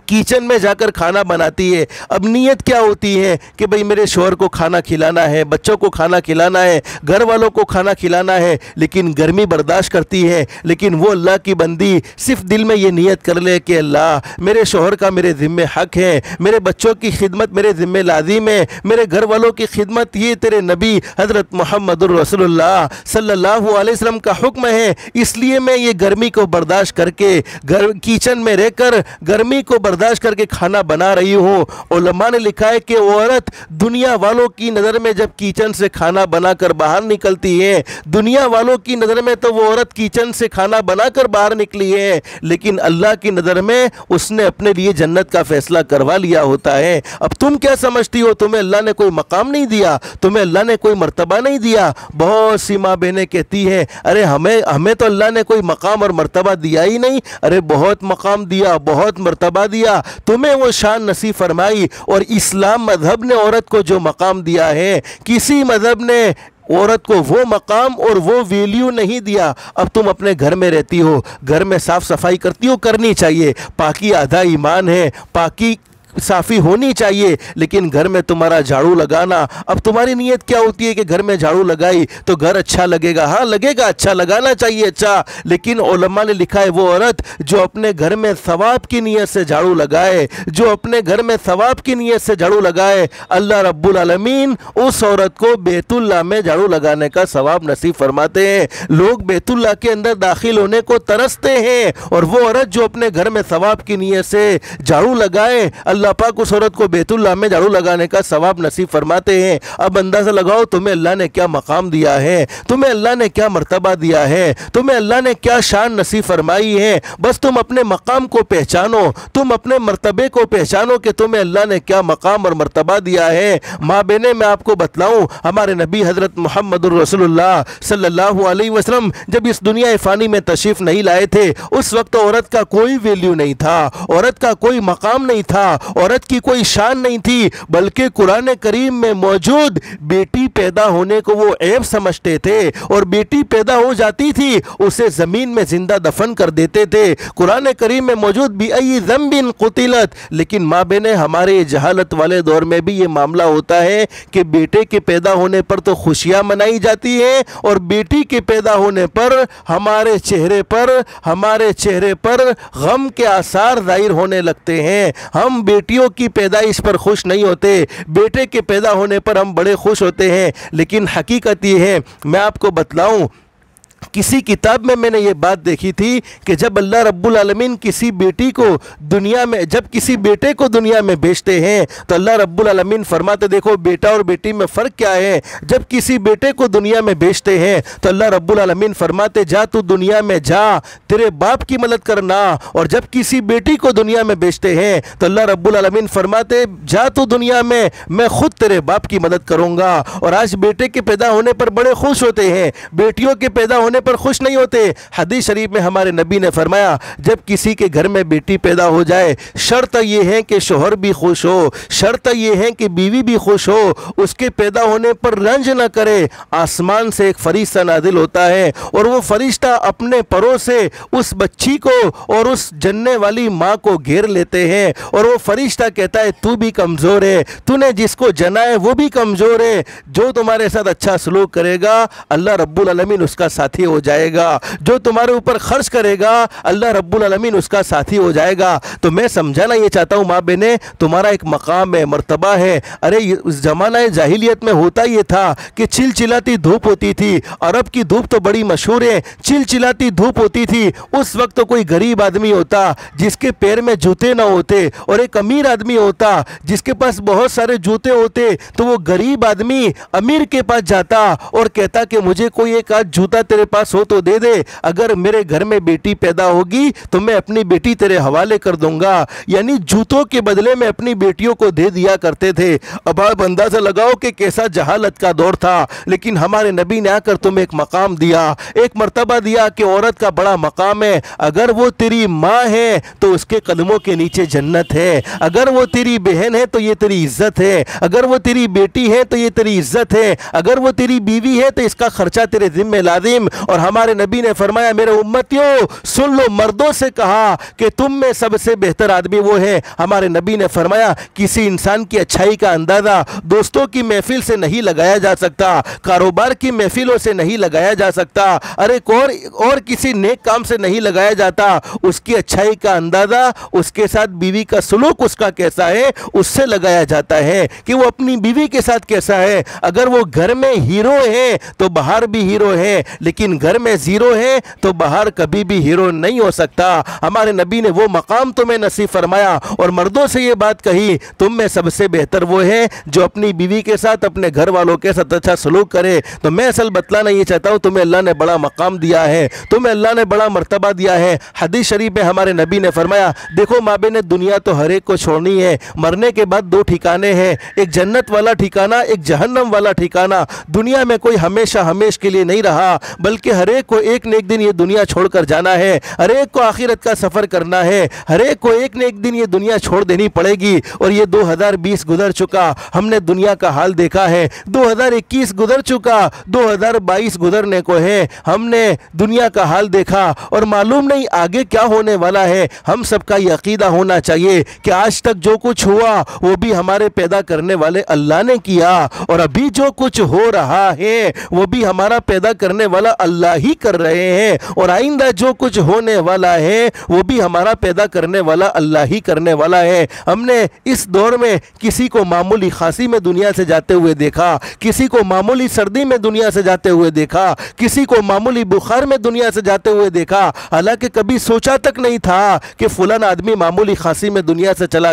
S1: किचन में जाकर खाना बनाती है। अब नीयत क्या होती है कि भाई मेरे शोहर को खाना खिलाना है, बच्चों को खाना खिलाना है, घर वालों को खाना खिलाना है, लेकिन गर्मी बर्दाश्त करती है। लेकिन वो अल्लाह की बंदी सिर्फ दिल में ये नीयत कर ले कि अल्लाह मेरे शोहर का मेरे ज़िम्मे हक़ है, मेरे बच्चों की खिदमत मेरे ज़िम्मे लाजिम है, मेरे घर वालों की खिदमत ये तेरे नबी हज़रत मुहम्मदुर रसूलुल्लाह सल्लल्लाहु अलैहि वसल्लम का हुक्म है। इसलिए मैं ये गर्मी को बर्दाश्त करके किचन में रहकर गर्मी को बर्दाश्त करके खाना बना रही हूँ। उलमा ने लिखा है कि औरत दुनिया वालों की नज़र में जब किचन से खाना बनाकर बाहर निकलती है, दुनिया वालों की नज़र में तो वो औरत किचन से खाना बनाकर बाहर निकली है, लेकिन अल्लाह की नज़र में उसने अपने लिए जन्नत का फैसला करवा लिया होता है। अब तुम क्या समझती हो, तुम्हें अल्लाह ने कोई मकाम नहीं दिया, तुम्हें अल्लाह ने कोई मर्तबा नहीं दिया? बहुत सी माँ बहनें कहती हैं अरे हमें तो अल्लाह ने कोई मकाम और मर्तबा दिया ही नहीं। अरे बहुत मकाम दिया, बहुत मर्तबा दिया, तुम्हें वो शान नसीब फरमाई। और इस्लाम मजहब ने औरत को जो मकाम दिया है, किसी मजहब ने औरत को वो मकाम और वो वैल्यू नहीं दिया। अब तुम अपने घर में रहती हो, घर में साफ़ सफाई करती हो, करनी चाहिए, पाकी आधा ईमान है, पाकी साफ़ी होनी चाहिए, लेकिन घर में तुम्हारा झाड़ू लगाना, अब तुम्हारी नीयत क्या होती है कि घर में झाड़ू लगाई तो घर अच्छा लगेगा। हाँ लगेगा, अच्छा लगाना चाहिए, अच्छा, लेकिन उलमा ने लिखा है वो औरत जो अपने घर में सवाब की नीयत से झाड़ू लगाए, जो अपने घर में सवाब की नीयत से झाड़ू लगाए, अल्लाह रब्बुल आलमीन उस औरत को बैतुल्लाह में झाड़ू लगाने का सवाब नसीब फरमाते हैं। लोग बैतुल्लाह के अंदर दाखिल होने को तरसते हैं, और वो औरत जो अपने घर में सवाब की नीयत से झाड़ू लगाए, अल्लाह पाक उस औरत को बैतुल्लाह में झाड़ू लगाने का सवाब नसीब फरमाते हैं। अब अंदाज़ा लगाओ तुम्हें अल्लाह ने क्या मकाम दिया है, तुम्हें अल्लाह ने क्या मर्तबा दिया है, तुम्हें अल्लाह ने क्या शान नसीब फरमाई है। बस तुम अपने मकाम को पहचानो, तुम अपने मर्तबे को पहचानो कि तुम्हें अल्लाह ने क्या मकाम और मर्तबा दिया है। माँ बहने, मैं आपको बतलाऊँ, हमारे नबी हज़रत मुहम्मदुर रसूलुल्लाह सल्लल्लाहु अलैहि वसल्लम जब इस दुनिया फ़ानी में तशरीफ़ नहीं लाए थे, उस वक्त औरत का कोई वैल्यू नहीं था, औरत का कोई मकाम नहीं था, औरत की कोई शान नहीं थी, बल्कि कुरान करीम में मौजूद बेटी पैदा होने को वो ऐब समझते थे, और बेटी पैदा हो जाती थी उसे ज़मीन में जिंदा दफन कर देते थे। कुरान करीम में मौजूद बिअय्यि ज़ंबिन क़ुतिलत, लेकिन माँ बहने हमारे जहालत वाले दौर में भी ये मामला होता है कि बेटे के पैदा होने पर तो खुशियाँ मनाई जाती हैं, और बेटी के पैदा होने पर हमारे चेहरे पर गम के आसार जाहिर होने लगते हैं। हम बेटियों की पैदाइश पर खुश नहीं होते, बेटे के पैदा होने पर हम बड़े खुश होते हैं। लेकिन हकीकत ये है, मैं आपको बतलाऊं, किसी किताब में मैंने ये बात देखी थी कि जब अल्लाह रब्बुल आलमीन किसी बेटी को दुनिया में, जब किसी बेटे को दुनिया में भेजते हैं तो अल्लाह रब्बुल आलमीन फरमाते, देखो बेटा और बेटी में फ़र्क क्या है। जब किसी बेटे को दुनिया में भेजते हैं तो अल्लाह रब्बुल आलमीन फरमाते, जा तू दुनिया में जा, तेरे बाप की मदद करना। और जब किसी बेटी को दुनिया में भेजते हैं तो अल्लाह रब्बुल आलमीन फरमाते, जा तू दुनिया में, मैं खुद तेरे बाप की मदद करूँगा। और आज बेटे के पैदा होने पर बड़े खुश होते हैं, बेटियों के पैदा होने पर खुश नहीं होते। हदीस शरीफ में हमारे नबी ने फरमाया, जब किसी के घर में बेटी पैदा हो जाए, शर्त यह है कि शोहर भी खुश हो, शर्त यह है कि बीवी भी खुश हो, उसके पैदा होने पर रंज न करे। आसमान से एक फरिश्ता नाजिल होता है, और वो फरिश्ता अपने परों से उस बच्ची को और उस जन्ने वाली माँ को घेर लेते हैं, और वो फरिश्ता कहता है, तू भी कमज़ोर है, तूने जिसको जना है वो भी कमज़ोर है, जो तुम्हारे साथ अच्छा सलूक करेगा अल्लाह रब्बुल आलमीन उसका साथी हो जाएगा, जो तुम्हारे ऊपर खर्च करेगा अल्लाह रब्बुल आलमीन उसका साथी हो जाएगा। तो मैं समझाना ये चाहता हूँ माँ बहने, तुम्हारा एक मकाम है, मर्तबा है। अरे उस ज़माना जाहिलियत में होता ये था कि चिलचिलाती धूप होती थी, अरब की धूप तो बड़ी मशहूर है, चिलचिलाती धूप होती थी। उस वक्त तो कोई गरीब आदमी होता जिसके पैर में जूते ना होते, और एक अमीर आदमी होता जिसके पास बहुत सारे जूते होते, तो वो गरीब आदमी अमीर के पास जाता और कहता कि मुझे कोई एक आध जूता तेरे पास हो तो दे दे, अगर मेरे घर में बेटी पैदा होगी तो मैं अपनी बेटी तेरे हवाले कर दूंगा। यानी जूतों के बदले में अपनी बेटियों को दे दिया करते थे। अब आप अंदाजा लगाओ कि कैसा जहालत का दौर था, लेकिन हमारे नबी ने आकर तुम्हें एक मकाम दिया, एक मर्तबा दिया कि औरत का बड़ा मकाम है। अगर वो तेरी माँ है तो उसके कदमों के नीचे जन्नत है, अगर वो तेरी बहन है तो ये तेरी इज्जत है, अगर वो तेरी बेटी है तो ये तेरी इज्जत है, अगर वो तेरी बीवी है तो इसका खर्चा तेरे जिम्मे लाजिम। और हमारे नबी ने फरमाया, मेरे उम्मतियों सुन लो, मर्दों से कहा कि तुम में सबसे बेहतर आदमी वो है। हमारे नबी ने फरमाया, किसी इंसान की अच्छाई का अंदाज़ा दोस्तों की महफिल से नहीं लगाया जा सकता, कारोबार की महफिलों से नहीं लगाया जा सकता, अरे और किसी नेक काम से नहीं लगाया जाता। उसकी अच्छाई का अंदाज़ा उसके साथ बीवी का सलूक उसका कैसा है उससे लगाया जाता है कि वो अपनी बीवी के साथ कैसा है। अगर वो घर में हीरो है तो बाहर भी हीरो है, लेकिन घर में जीरो है तो बाहर कभी भी हीरो नहीं हो सकता। हमारे नबी ने वो मकाम तुम्हें नसीब फरमाया और मर्दों से ये बात कही, तुम में सबसे बेहतर वो है जो अपनी बीवी के साथ, अपने घर वालों के साथ अच्छा सलूक करे। तो मैं असल बतलाना ये चाहता हूँ, तुम्हें अल्लाह ने बड़ा मकाम दिया है, तुम्हें अल्लाह ने बड़ा मर्तबा दिया है। हदीस शरीफ में हमारे नबी ने फरमाया, देखो माँ बहन, दुनिया तो हर एक को छोड़नी है, मरने के बाद दो ठिकाने हैं, एक जन्नत वाला ठिकाना, एक जहन्नम वाला ठिकाना। दुनिया में कोई हमेशा हमेश के लिए नहीं रहा, बल्कि कि हर एक को एक न एक दिन ये दुनिया छोड़कर जाना है, हर एक को आखिरत का सफ़र करना है, हर एक को एक न एक दिन ये दुनिया छोड़ देनी पड़ेगी। और ये 2020 गुजर चुका, हमने दुनिया का हाल देखा है। 2021 गुजर चुका, 2022 गुजरने को है, हमने दुनिया का हाल देखा और मालूम नहीं आगे क्या होने वाला है। हम सबका ये अकीदा होना चाहिए कि आज तक जो कुछ हुआ वो भी हमारे पैदा करने वाले अल्लाह ने किया, और अभी जो कुछ हो रहा है वो भी हमारा पैदा करने वाला अल्लाह ही कर रहे हैं, और आइंदा जो कुछ होने वाला है वो भी हमारा पैदा करने वाला अल्लाह ही करने वाला है। हमने इस दौर में किसी को मामूली खांसी में दुनिया से जाते हुए देखा, किसी को मामूली सर्दी में दुनिया से जाते हुए देखा, किसी को मामूली बुखार में दुनिया से जाते हुए देखा। हालांकि कभी सोचा तक नहीं था कि फलाना आदमी मामूली खांसी में दुनिया से चला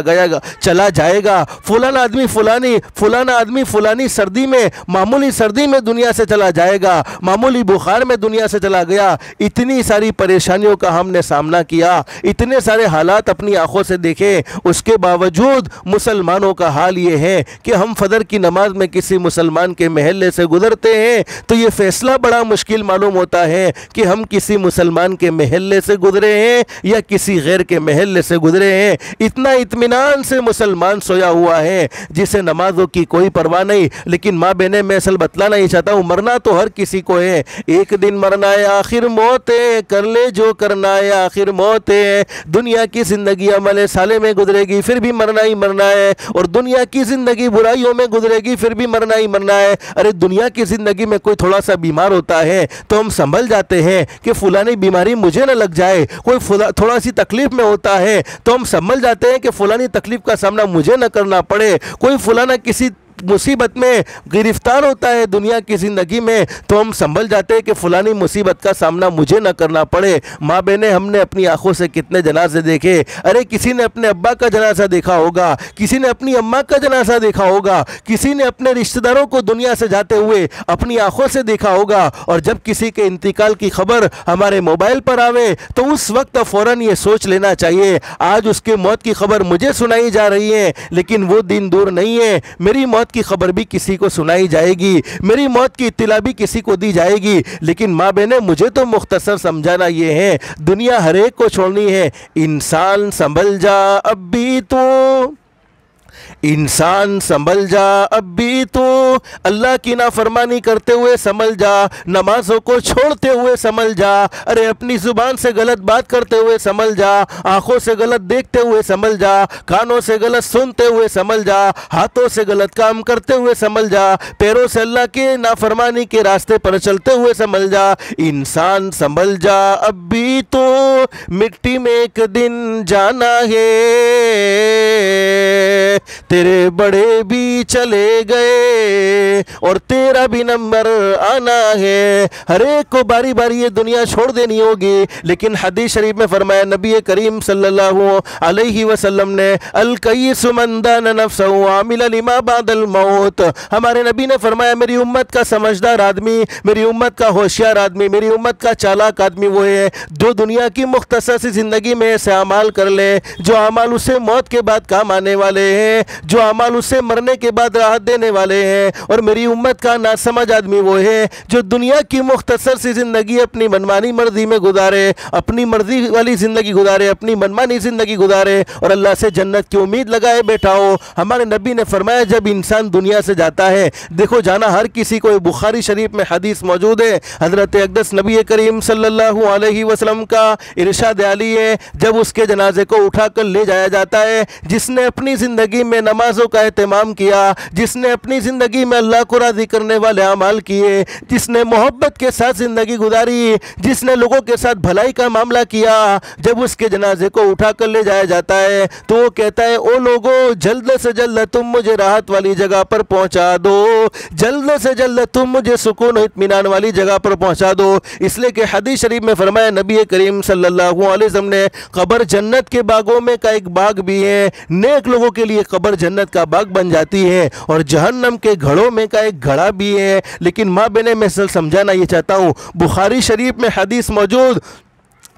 S1: जाएगा, फलाना आदमी फलानी सर्दी में, मामूली सर्दी में दुनिया से चला जाएगा, मामूली बुखार में दुनिया से चला गया। इतनी सारी परेशानियों का हमने सामना किया, इतने सारे हालात अपनी आंखों से देखे, उसके बावजूद मुसलमानों का हाल ये है कि हम फजर की नमाज में किसी मुसलमान के महल्ले से गुजरते हैं तो ये फैसला बड़ा मुश्किल मालूम होता है कि हम किसी मुसलमान के महल्ले से गुजरे हैं या किसी गैर के महल्ले से गुजरे हैं। इतना इत्मीनान से मुसलमान सोया हुआ है जिसे नमाजों की कोई परवाह नहीं। लेकिन माँ बहने, मैं असल बतलाना ही चाहता हूँ, मरना तो हर किसी को है, एक दिन मरना है, आखिर मौत है, कर ले जो करना है, आखिर मौत है। दुनिया की जिंदगी अमल साले में गुजरेगी, फिर भी मरना ही मरना है, और दुनिया की जिंदगी बुराइयों में गुजरेगी, फिर भी मरना ही मरना है। अरे दुनिया की जिंदगी में कोई थोड़ा सा बीमार होता है तो हम संभल जाते हैं कि फलानी बीमारी मुझे न लग जाए, कोई थोड़ा सी तकलीफ में होता है तो हम संभल जाते हैं कि फलानी तकलीफ का सामना मुझे न करना पड़े, कोई फलाना किसी मुसीबत में गिरफ्तार होता है दुनिया की ज़िंदगी में तो हम संभल जाते हैं कि फ़लानी मुसीबत का सामना मुझे न करना पड़े। माँ बहनें, हमने अपनी आंखों से कितने जनाजे देखे। अरे किसी ने अपने अब्बा का जनाजा देखा होगा, किसी ने अपनी अम्मा का जनाजा देखा होगा, किसी ने अपने रिश्तेदारों को दुनिया से जाते हुए अपनी आंखों से देखा होगा। और जब किसी के इंतकाल की खबर हमारे मोबाइल पर आवे तो उस वक्त फ़ौरन ये सोच लेना चाहिए, आज उसके मौत की खबर मुझे सुनाई जा रही है, लेकिन वो दिन दूर नहीं है, मेरी मौत की खबर भी किसी को सुनाई जाएगी, मेरी मौत की इत्तला भी किसी को दी जाएगी। लेकिन माँ बहने, मुझे तो मुख्तसर समझाना ये है, दुनिया हर एक को छोड़नी है। इंसान संभल जा अब भी तो, इंसान संभल जा अब भी तो, अल्लाह की नाफरमानी करते हुए संभल जा, नमाजों को छोड़ते हुए संभल जा, अरे अपनी जुबान से गलत बात करते हुए संभल जा, आंखों से गलत देखते हुए संभल जा, कानों से गलत सुनते हुए संभल जा, हाथों से गलत काम करते हुए संभल जा, पैरों से अल्लाह के नाफरमानी के रास्ते पर चलते हुए संभल जा। इंसान संभल जा अब भी तो, मिट्टी में एक दिन जाना है, तेरे बड़े भी चले गए और तेरा भी नंबर आना है। हर एक को बारी बारी ये दुनिया छोड़ देनी होगी। लेकिन हदीस शरीफ में फरमाया नबी करीम सल्लल्लाहु अलैहि वसल्लम ने, अल कय्यिस मन दाना नफ्सहु आमिला लिमा बादल मौत। हमारे नबी ने फरमाया, मेरी उम्मत का समझदार आदमी, मेरी उम्मत का होशियार आदमी, मेरी उम्मत का चालाक आदमी वो है जो दुनिया की मुख्तसर सी ज़िंदगी में ऐसे अमाल कर ले जो अमाल उसे मौत के बाद काम आने वाले हैं, जो अमाल उसे मरने के बाद राहत देने वाले हैं। और मेरी उम्मत का नासमझ आदमी वो है जो दुनिया की मुख्तसर सी ज़िंदगी अपनी मनमानी मर्जी में गुजारे, अपनी मर्जी वाली ज़िंदगी गुजारे, अपनी मनमानी ज़िंदगी गुजारे और अल्लाह से जन्नत की उम्मीद लगाए बैठा हो। हमारे नबी ने फरमाया, जब इंसान दुनिया से जाता है, देखो जाना हर किसी को, बुखारी शरीफ में हदीस मौजूद है, हज़रत अक़दस नबी करीम सल्लल्लाहु अलैहि वसल्लम का इरशाद आली है, जब उसके जनाजे को उठाकर ले जाया जाता है, जिसने अपनी ज़िंदगी में नमाजों का एहतमाम किया, जिसने अपनी ज़िंदगी में अल्लाह को राज़ी करने वाले अमाल किए, जिसने मोहब्बत के साथ ज़िंदगी गुजारी, जिसने लोगों के साथ भलाई का मामला किया, जब उसके जनाजे को उठा कर ले जाया जाता है तो वो कहता है, ओ लोगों, जल्द से जल्द तुम मुझे राहत वाली जगह पर पहुंचा दो, जल्द से जल्द तुम मुझे सुकून और इत्मीनान वाली जगह पर पहुंचा दो। इसलिए कि हदीस शरीफ में फरमाया नबी करीम सल्लल्लाहु अलैहि वसल्लम ने, कब्र जन्नत के बागों में का एक बाग भी है, नेक लोगों के लिए कब्र जन्नत का बाग बन जाती है, और जहन्नम के घड़ों में का एक घड़ा भी है। लेकिन माँ बहने, मैं समझाना ये चाहता हूँ, बुखारी शरीफ में हदीस मौजूद,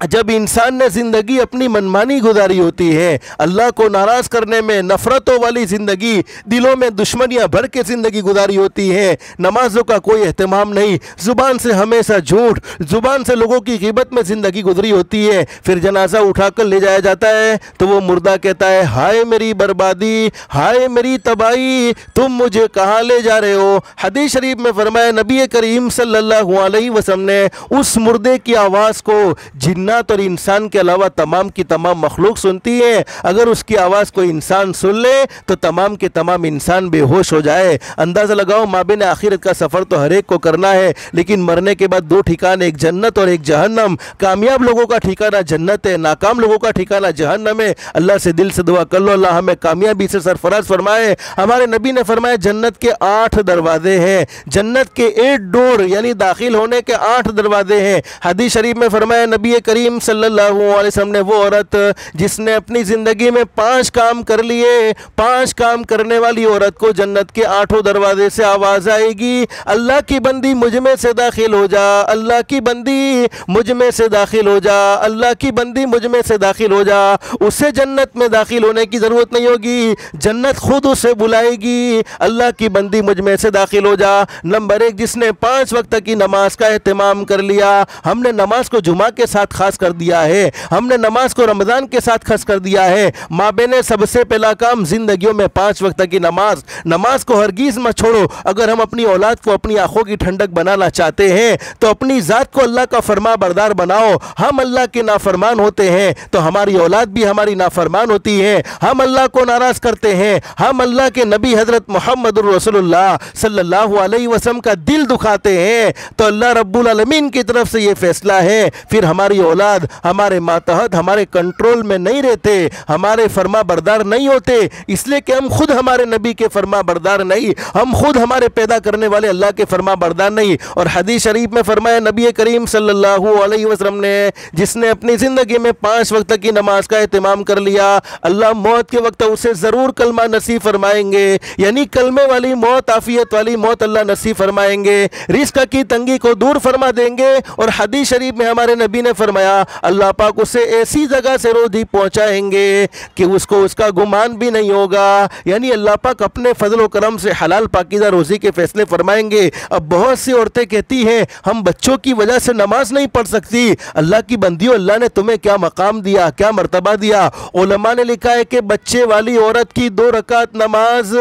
S1: जब इंसान ने ज़िंदगी अपनी मनमानी गुजारी होती है, अल्लाह को नाराज़ करने में, नफ़रतों वाली ज़िंदगी, दिलों में दुश्मनियाँ भर के ज़िंदगी गुजारी होती है, नमाज़ों का कोई एहतमाम नहीं, ज़ुबान से हमेशा झूठ, ज़ुबान से लोगों की ग़ीबत में ज़िंदगी गुजरी होती है, फिर जनाजा उठाकर ले जाया जाता है तो वो मुर्दा कहता है, हाय मेरी बर्बादी, हाय मेरी तबाही, तुम मुझे कहाँ ले जा रहे हो। हदीस शरीफ में फरमाया नबी करीम सल्लल्लाहु अलैहि वसल्लम ने उस मुर्दे की आवाज़ को जिन्नात और इंसान के अलावा तमाम की तमाम मखलूक सुनती है। अगर उसकी आवाज़ कोई इंसान सुन ले तो तमाम के तमाम इंसान बेहोश हो जाए। अंदाज़ा लगाओ, माबिन आखिरत का सफ़र तो हर एक को करना है, लेकिन मरने के बाद दो ठिकाने, एक जन्नत और एक जहन्नम। कामयाब लोगों का ठिकाना जन्नत है, नाकाम लोगों का ठिकाना जहन्नम है। अल्लाह से दिल से दुआ कर लो, अल्लाह हमें कामयाबी से सरफराज फरमाए। हमारे नबी ने फरमाया जन्नत के 8 दरवाजे हैं, जन्नत के 8 डोर यानी दाखिल होने के 8 दरवाजे हैं। हदीस शरीफ में फरमाया नबी करीम सल्लल्लाहु अलैहि वसल्लम ने, वो औरत जिसने अपनी ज़िंदगी में 5 काम कर लिए, 5 काम करने वाली औरत को जन्नत के 8 दरवाजे से आवाज़ आएगी, अल्लाह की बंदी मुझ में से दाखिल हो जा, अल्लाह की बंदी मुझ में से दाखिल हो जा, अल्लाह की बंदी मुझ में से दाखिल हो जा। उससे जन्नत में दाखिल होने की ज़रूरत नहीं होगी, जन्नत खुद उसे बुलाएगी, अल्लाह की बंदी मुझ में से दाखिल हो जा। नंबर 1, जिसने 5 वक्त की नमाज का एहतमाम कर लिया। हमने नमाज को जुमा के साथ खास कर दिया है, हमने नमाज को रमज़ान के साथ खास कर दिया है। माँ ने सबसे पहला काम ज़िंदगियों में 5 वक्त की नमाज, नमाज को हरगिज़ मत छोड़ो। अगर हम अपनी औलाद को अपनी आंखों की ठंडक बनाना चाहते हैं तो अपनी ज़ात को अल्लाह का फरमा बरदार बनाओ। हम अल्लाह के नाफरमान होते हैं तो हमारी औलाद भी हमारी नाफरमान होती है। हम अल्लाह को नाराज़ करते हैं, हम अल्लाह के नबी हज़रत मोहम्मद रसूलुल्लाह सल्लल्लाहु अलैहि वसल्लम का दिल दुखाते हैं तो अल्लाह रब्बुल आलमीन की तरफ से ये फैसला है, फिर हमारी औलाद हमारे मातहत, हमारे कंट्रोल में नहीं रहते, हमारे फरमा बरदार नहीं होते, इसलिए कि हम खुद हमारे नबी के फरमा बरदार नहीं, हम खुद हमारे पैदा करने वाले अल्लाह के फरमा बरदार नहीं। और हदीस शरीफ में फरमाया नबी करीम सल्लल्लाहु अलैहि वसल्लम ने, जिसने अपनी ज़िंदगी में 5 वक्त की नमाज का एहतमाम कर लिया, अल्लाह मौत के वक्त उसे ज़रूर कलमा नसीब फरमाएंगे, यानी कलमे वाली मौत, आफियत वाली मौत अल्लाह नसीब फरमाएंगे, रिस्क की तंगी को दूर फरमा देंगे। और हदीस शरीफ में हमारे नबी ने फरमाया अल्लाह पाक उसे ऐसी जगह से रोज़ी पहुँचाएंगे कि उसको उसका गुमान भी नहीं होगा, यानी अल्लाह पाक अपने फजल व करम से हलाल पाकीज़ा रोज़ी के फैसले फरमाएंगे। अब बहुत सी औरतें कहती हैं हम बच्चों की वजह से नमाज नहीं पढ़ सकती। अल्लाह की बंदियों, अल्लाह ने तुम्हें क्या मकाम दिया, क्या मर्तबा दिया। उलमा ने लिखा है कि बच्चे वाली औरत की 2 रकात नमाज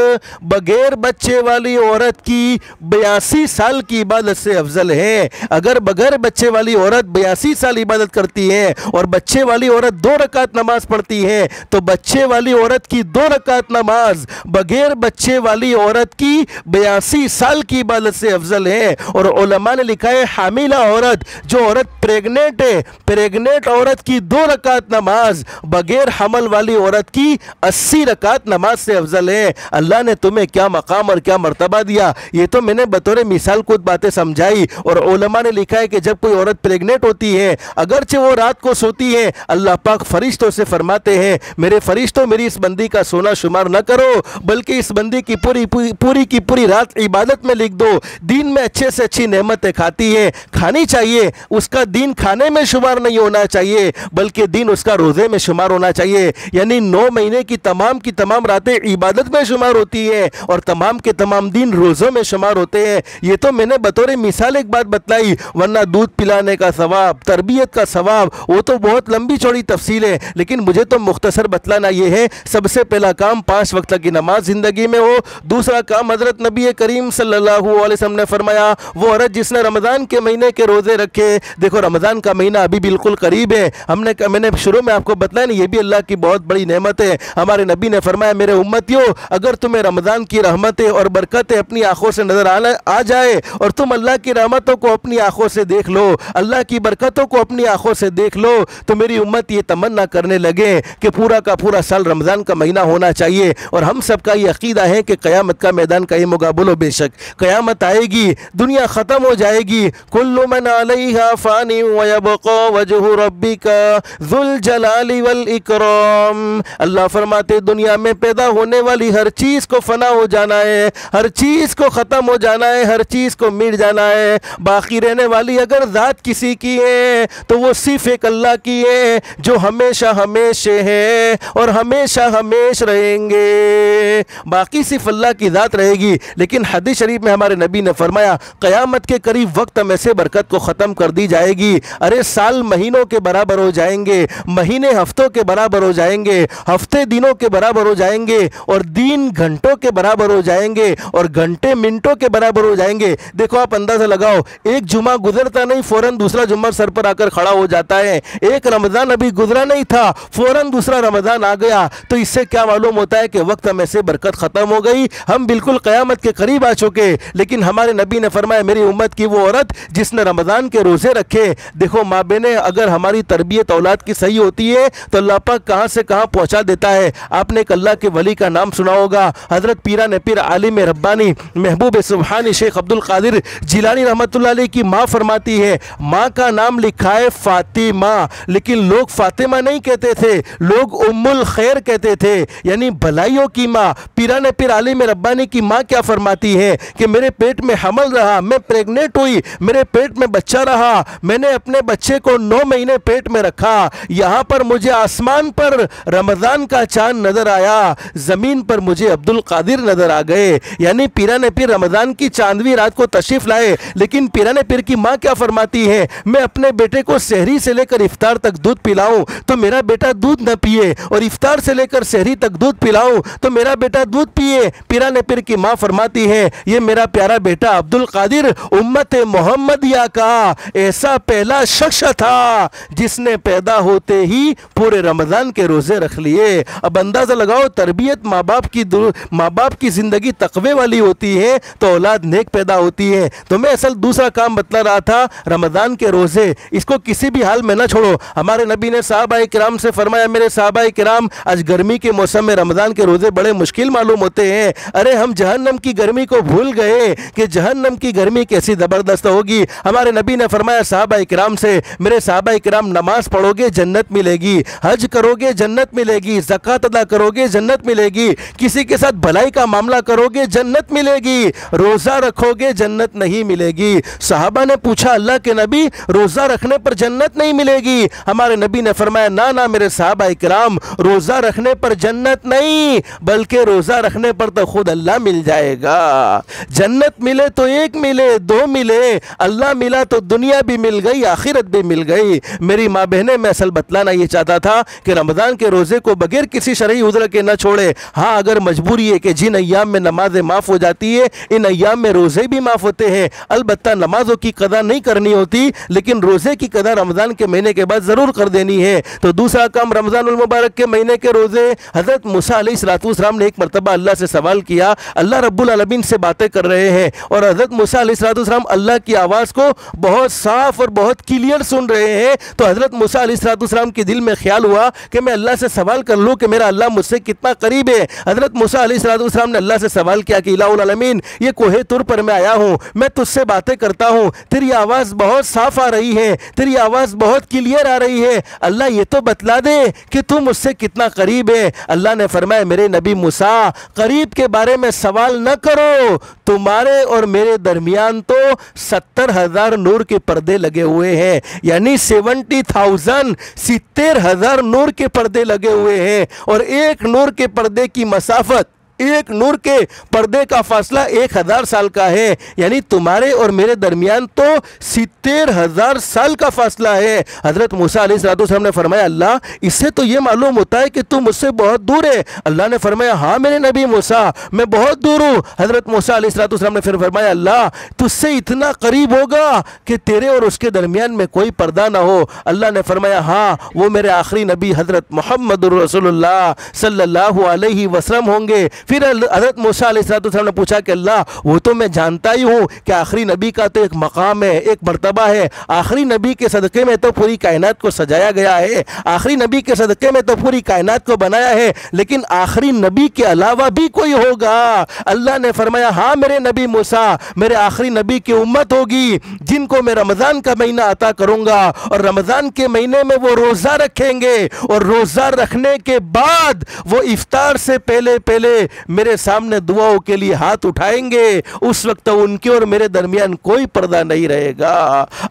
S1: बगैर बच्चे वाली औरत की 82 साल की इबादत से अफजल है। अगर बगैर बच्चे वाली औरत 82 साल इबादत करती है और बच्चे वाली औरत 2 रकात नमाज पढ़ती है तो बच्चे वाली औरत की 2 रकात नमाज बगैर बच्चे वाली औरत की 82 साल की इबादत से अफजल है। और उलमा ने लिखा है हामिला औरत, जो औरत प्रेग्नेंट है, प्रेग्नेंट औरत की 2 रकात नमाज बगैर हमल वाली औरत की 80 रकात नमाज से अफजल है। अल्लाह ने तुम्हें क्या मकाम और क्या मर्तबा दिया, ये तो मैंने बतौर मिसाल कुछ बातें समझाई। और उलमा ने लिखा है कि जब कोई औरत प्रेग्नेंट होती है, अगरचे वो रात को सोती है, अल्लाह पाक फरिश्तों से फरमाते हैं मेरे फरिश्तों मेरी इस बंदी का सोना शुमार न करो, बल्कि इस बंदी की पूरी रात इबादत में लिख दो। दिन में अच्छे से अच्छी नेमतें खाती है, खानी चाहिए, उसका दिन खाने में शुमार नहीं होना चाहिए, बल्कि दिन उसका रोज़े में शुमार होना चाहिए। यानी 9 महीने की तमाम रातें इबादत में शुमार होती है और तमाम के तमाम दिन रोज़ों में शुमार होते हैं। ये तो मैंने बतौर मिसाल एक बात बतलाई, वरना दूध पिलाने का सवाब, तरबियत का सवाब, वो तो बहुत लंबी चौड़ी तफसील है, लेकिन मुझे तो मुख्तसर बतलाना ये है। सबसे पहला काम 5 वक्त की नमाज ज़िंदगी में हो। दूसरा काम हज़रत नबी करीम सल्लल्लाहु अलैहि वसल्लम ने फरमाया वो औरत जिसने रमज़ान के महीने के रोज़े रखे। देखो रमज़ान का महीना अभी बिल्कुल करीब है, मैंने शुरू में आपको बताया ना, ये भी अल्लाह की बहुत बड़ी नेमत है। हमारे नबी ने फरमाया मेरे उम्मतियों, अगर तुम्हें रमज़ान की रहमतें और बरकतें अपनी आंखों से नजर आ जाए और तुम अल्लाह की रहमतों को अपनी आंखों से देख लो, अल्लाह की बरकतों को अपनी आंखों से देख लो, तो मेरी उम्मत ये तमन्ना करने लगे कि पूरा का पूरा साल रमज़ान का महीना होना चाहिए। और हम सब का ये अकीदा है कि क़यामत का मैदान कायम होगा। बोलो बेशक क़यामत आएगी, दुनिया ख़त्म हो जाएगी। कुल्लु मन अलैहा फ़ानी व यबक़ा वजहु रब्बिका ज़ुल जलाली वल इकराम। अल्लाह फरमाते दुनिया में पैदा होने वाली हर चीज़ को फ़ना हो जाना है, हर चीज़ को ख़त्म हो जाना है, हर चीज़ को मिट जाना है। बाकी रहने वाली अगर ज़ात किसी की है तो वो सिर्फ एक अल्लाह की है जो हमेशा हमेशा है और हमेशा हमेशा रहेंगे। बाकी सिर्फ अल्लाह की ज़ात रहेगी। लेकिन हदीस शरीफ में हमारे नबी ने फरमाया क़यामत के करीब वक्त में से बरकत को ख़त्म कर दी जाएगी। अरे साल महीनों के बराबर हो जाएंगे, महीने हफ्तों के बराबर हो जाएंगे, हफ्ते दिनों के बराबर हो जाएंगे और दिन घंटों के बराबर हो जाएंगे और घंटे मिनटों के बराबर हो जाएंगे। देखो आप अंदाजा लगाओ, एक जुमा गुजरता नहीं फौरन दूसरा जुम्मा सर पर आकर खड़ा हो जाता है। एक रमज़ान अभी गुजरा नहीं था, फौरन दूसरा रमज़ान आ गया। तो इससे क्या मालूम होता है कि वक्त में से बरकत ख़त्म हो गई, हम बिल्कुल क़यामत के करीब आ चुके। लेकिन हमारे नबी ने फरमाया मेरी उम्मत की वो औरत जिसने रमज़ान के रोज़े रखे। देखो माँ बहने, अगर हमारी तरबियत औलाद की सही होती है तो अल्लाह पाक कहाँ से कहाँ पहुँचा देता है। आपने एक अल्लाह के वली का नाम सुना होगा, हज़रत पीरान पीर आलिम रब्बानी महबूब सुब्हानी शेख अब्दुल कादिर जिलानी रहमतुल्लाह अलैह की माँ फरमाती है, माँ का नाम लिखा है फातिमा, लेकिन लोग फातिमा नहीं कहते थे, लोग उम्मुल खैर कहते थे, यानी भलाइयों की माँ। पीरान पीर आलिम रब्बानी की माँ क्या फरमाती है कि मेरे पेट में हमल रहा, मैं प्रेग्नेंट हुई, मेरे पेट में बच्चा रहा, मैंने अपने बच्चे को 9 महीने पेट में रखा। यहाँ पर मुझे आसमान पर रमज़ान का चांद नजर आया, ज़मीन पर मुझे अब्दुल कादिर नजर आ गए। यानी पीरान पीर रमज़ान की चांदवी रात को तशरीफ लाए। लेकिन पीरान पीर की माँ क्या फरमाती है, मैं अपने बेटे को सहरी से लेकर इफ्तार तक दूध पिलाऊं तो मेरा बेटा दूध न पिए, और इफ्तार से लेकर सहरी तक दूध पिलाऊं तो मेरा बेटा दूध पिए। पीरान पीर की माँ फरमाती है ये मेरा प्यारा बेटा अब्दुल कादिर उम्मत मोहम्मदिया का ऐसा पहला शख्स था जिसने पैदा होते ही पूरे रमज़ान के रोज़े रख लिए। अब अंदाज़ा लगाओ, तरबियत माँ बाप की ज़िंदगी तकवे वाली होती है तो औलाद नेक पैदा होती है। तो मैं असल दूसरा काम बतला रहा था, रमज़ान के रोज़े, इसको किसी भी हाल में ना छोड़ो। हमारे नबी ने सहाबाए किराम से फरमाया मेरे सहाबाए किराम, आज गर्मी के मौसम में रमज़ान के रोज़े बड़े मुश्किल मालूम होते हैं। अरे हम जहन्नम की गर्मी को भूल गए कि जहन्नम की गर्मी कैसी ज़बरदस्त होगी। हमारे नबी ने फरमाया सहाबाए किराम से, मेरे सहाबाए किराम नमाज पढ़ोगे जन्नत मिलेगी, हज करोगे जन्नत मिलेगी, ज़कात अदा करोगे जन्नत मिलेगी, किसी के साथ भलाई का मामला करोगे जन्नत मिलेगी, रोज़ा रखोगे जन्नत नहीं मिलेगी। सहाबा ने पूछा अल्लाह के नबी रोज़ा रखने पर जन्नत नहीं मिलेगी? हमारे नबी ने फरमाया ना ना मेरे सहाबाए किराम, रोज़ा रखने पर जन्नत नहीं बल्कि रोज़ा रखने पर तो खुद अल्लाह मिल जाएगा। जन्नत मिले तो एक मिले, 2 मिले, अल्लाह मिला तो दुनिया भी मिल गई, आखिरत भी मिल गई। मेरी माँ बहनें, मैं असल बतलाना ये चाहता था कि रमज़ान के रोज़े को बगैर किसी शरई उज़्र के न छोड़े। हाँ, अगर मजबूरी है कि जिन अय्याम में नमाजें माफ़ हो जाती है इन अय्याम में रोज़े भी माफ़ होते हैं। अलबत्ता नमाजों की कदा नहीं करनी होती, लेकिन रोज़े की कदा रमज़ान के महीने के बाद ज़रूर कर देनी है। तो दूसरा काम, रमज़ानुल मुबारक के महीने के रोज़े। हज़रत मूसा अलैहिस्सलाम ने एक मरतबा अल्लाह से सवाल किया, अल्लाह रब्बुल आलमीन से बातें कर रहे हैं और हज़रत मूसा अलैहिस्सलाम अल्लाह की आवाज़ को बहुत साफ और बहुत क्लियर सुन रहे हैं। तो हज़रत मूसा अलैहिस्सलाम के दिल में ख्याल हुआ कि मैं अल्लाह से सवाल कर लूँ कि मेरा अल्लाह मुझसे कितना करीब है। हज़रत मूसा अलैहिस्सलाम ने अल्लाह से सवाल किया कि इलाहुल आलमीन, ये कोहे तुर पर मैं आया हूँ, मैं तुझसे बातें करता हूँ, तेरी आवाज़ बहुत साफ आ रही है, तेरी आवाज़ बहुत क्लियर आ रही है, अल्लाह ये तो बतला दे कि तू मुझसे कितना करीब है। अल्लाह ने फरमाया मेरे नबी मूसा, करीब के बारे में सवाल न करो, तुम्हारे और मेरे दरमियान तो 70,000 नूर के पर्दे लगे हुए हैं, यानी 70,000 नूर के पर्दे लगे हुए हैं। और एक नूर के पर्दे की मसाफत, एक नूर के पर्दे का फासला 1000 साल का है, यानी तुम्हारे और मेरे दरमियान तो 70,000 साल का फासला है। हज़रत मूसा अलैहिस्सलाम ने फरमाया अल्लाह, इससे तो ये मालूम होता है कि तू मुझसे बहुत दूर है। अल्लाह ने फरमाया हाँ मेरे नबी मूसा, मैं बहुत दूर हूँ। हज़रत मूसा अलैहिस्सलाम ने फिर फरमाया अल्लाह, तुझसे इतना करीब होगा कि तेरे और उसके दरमियान में कोई पर्दा ना हो। अल्लाह ने फरमाया हाँ, वो मेरे आखिरी नबी हज़रत मुहम्मदुर रसूलुल्लाह सल्लल्लाहु अलैहि वसल्लम होंगे। फिर हज़रत मूसा अलैहिस्सलाम ने पूछा कि अल्लाह, वो तो मैं जानता ही हूँ कि आखिरी नबी का तो एक मकाम है, एक मर्तबा है, आखिरी नबी के सदक़े में तो पूरी कायनात को सजाया गया है, आखिरी नबी के सदक़े में तो पूरी कायनात को बनाया है, लेकिन आखिरी नबी के अलावा भी कोई होगा? अल्लाह ने फरमाया हाँ मेरे नबी मूसा, मेरे आखिरी नबी की उम्मत होगी जिनको मैं रमज़ान का महीना अता करूँगा, और रमज़ान के महीने में वो रोज़ा रखेंगे, और रोज़ा रखने के बाद वो इफ्तार से पहले पहले मेरे सामने दुआओं के लिए हाथ उठाएंगे, उस वक्त उनके और मेरे दरमियान कोई पर्दा नहीं रहेगा।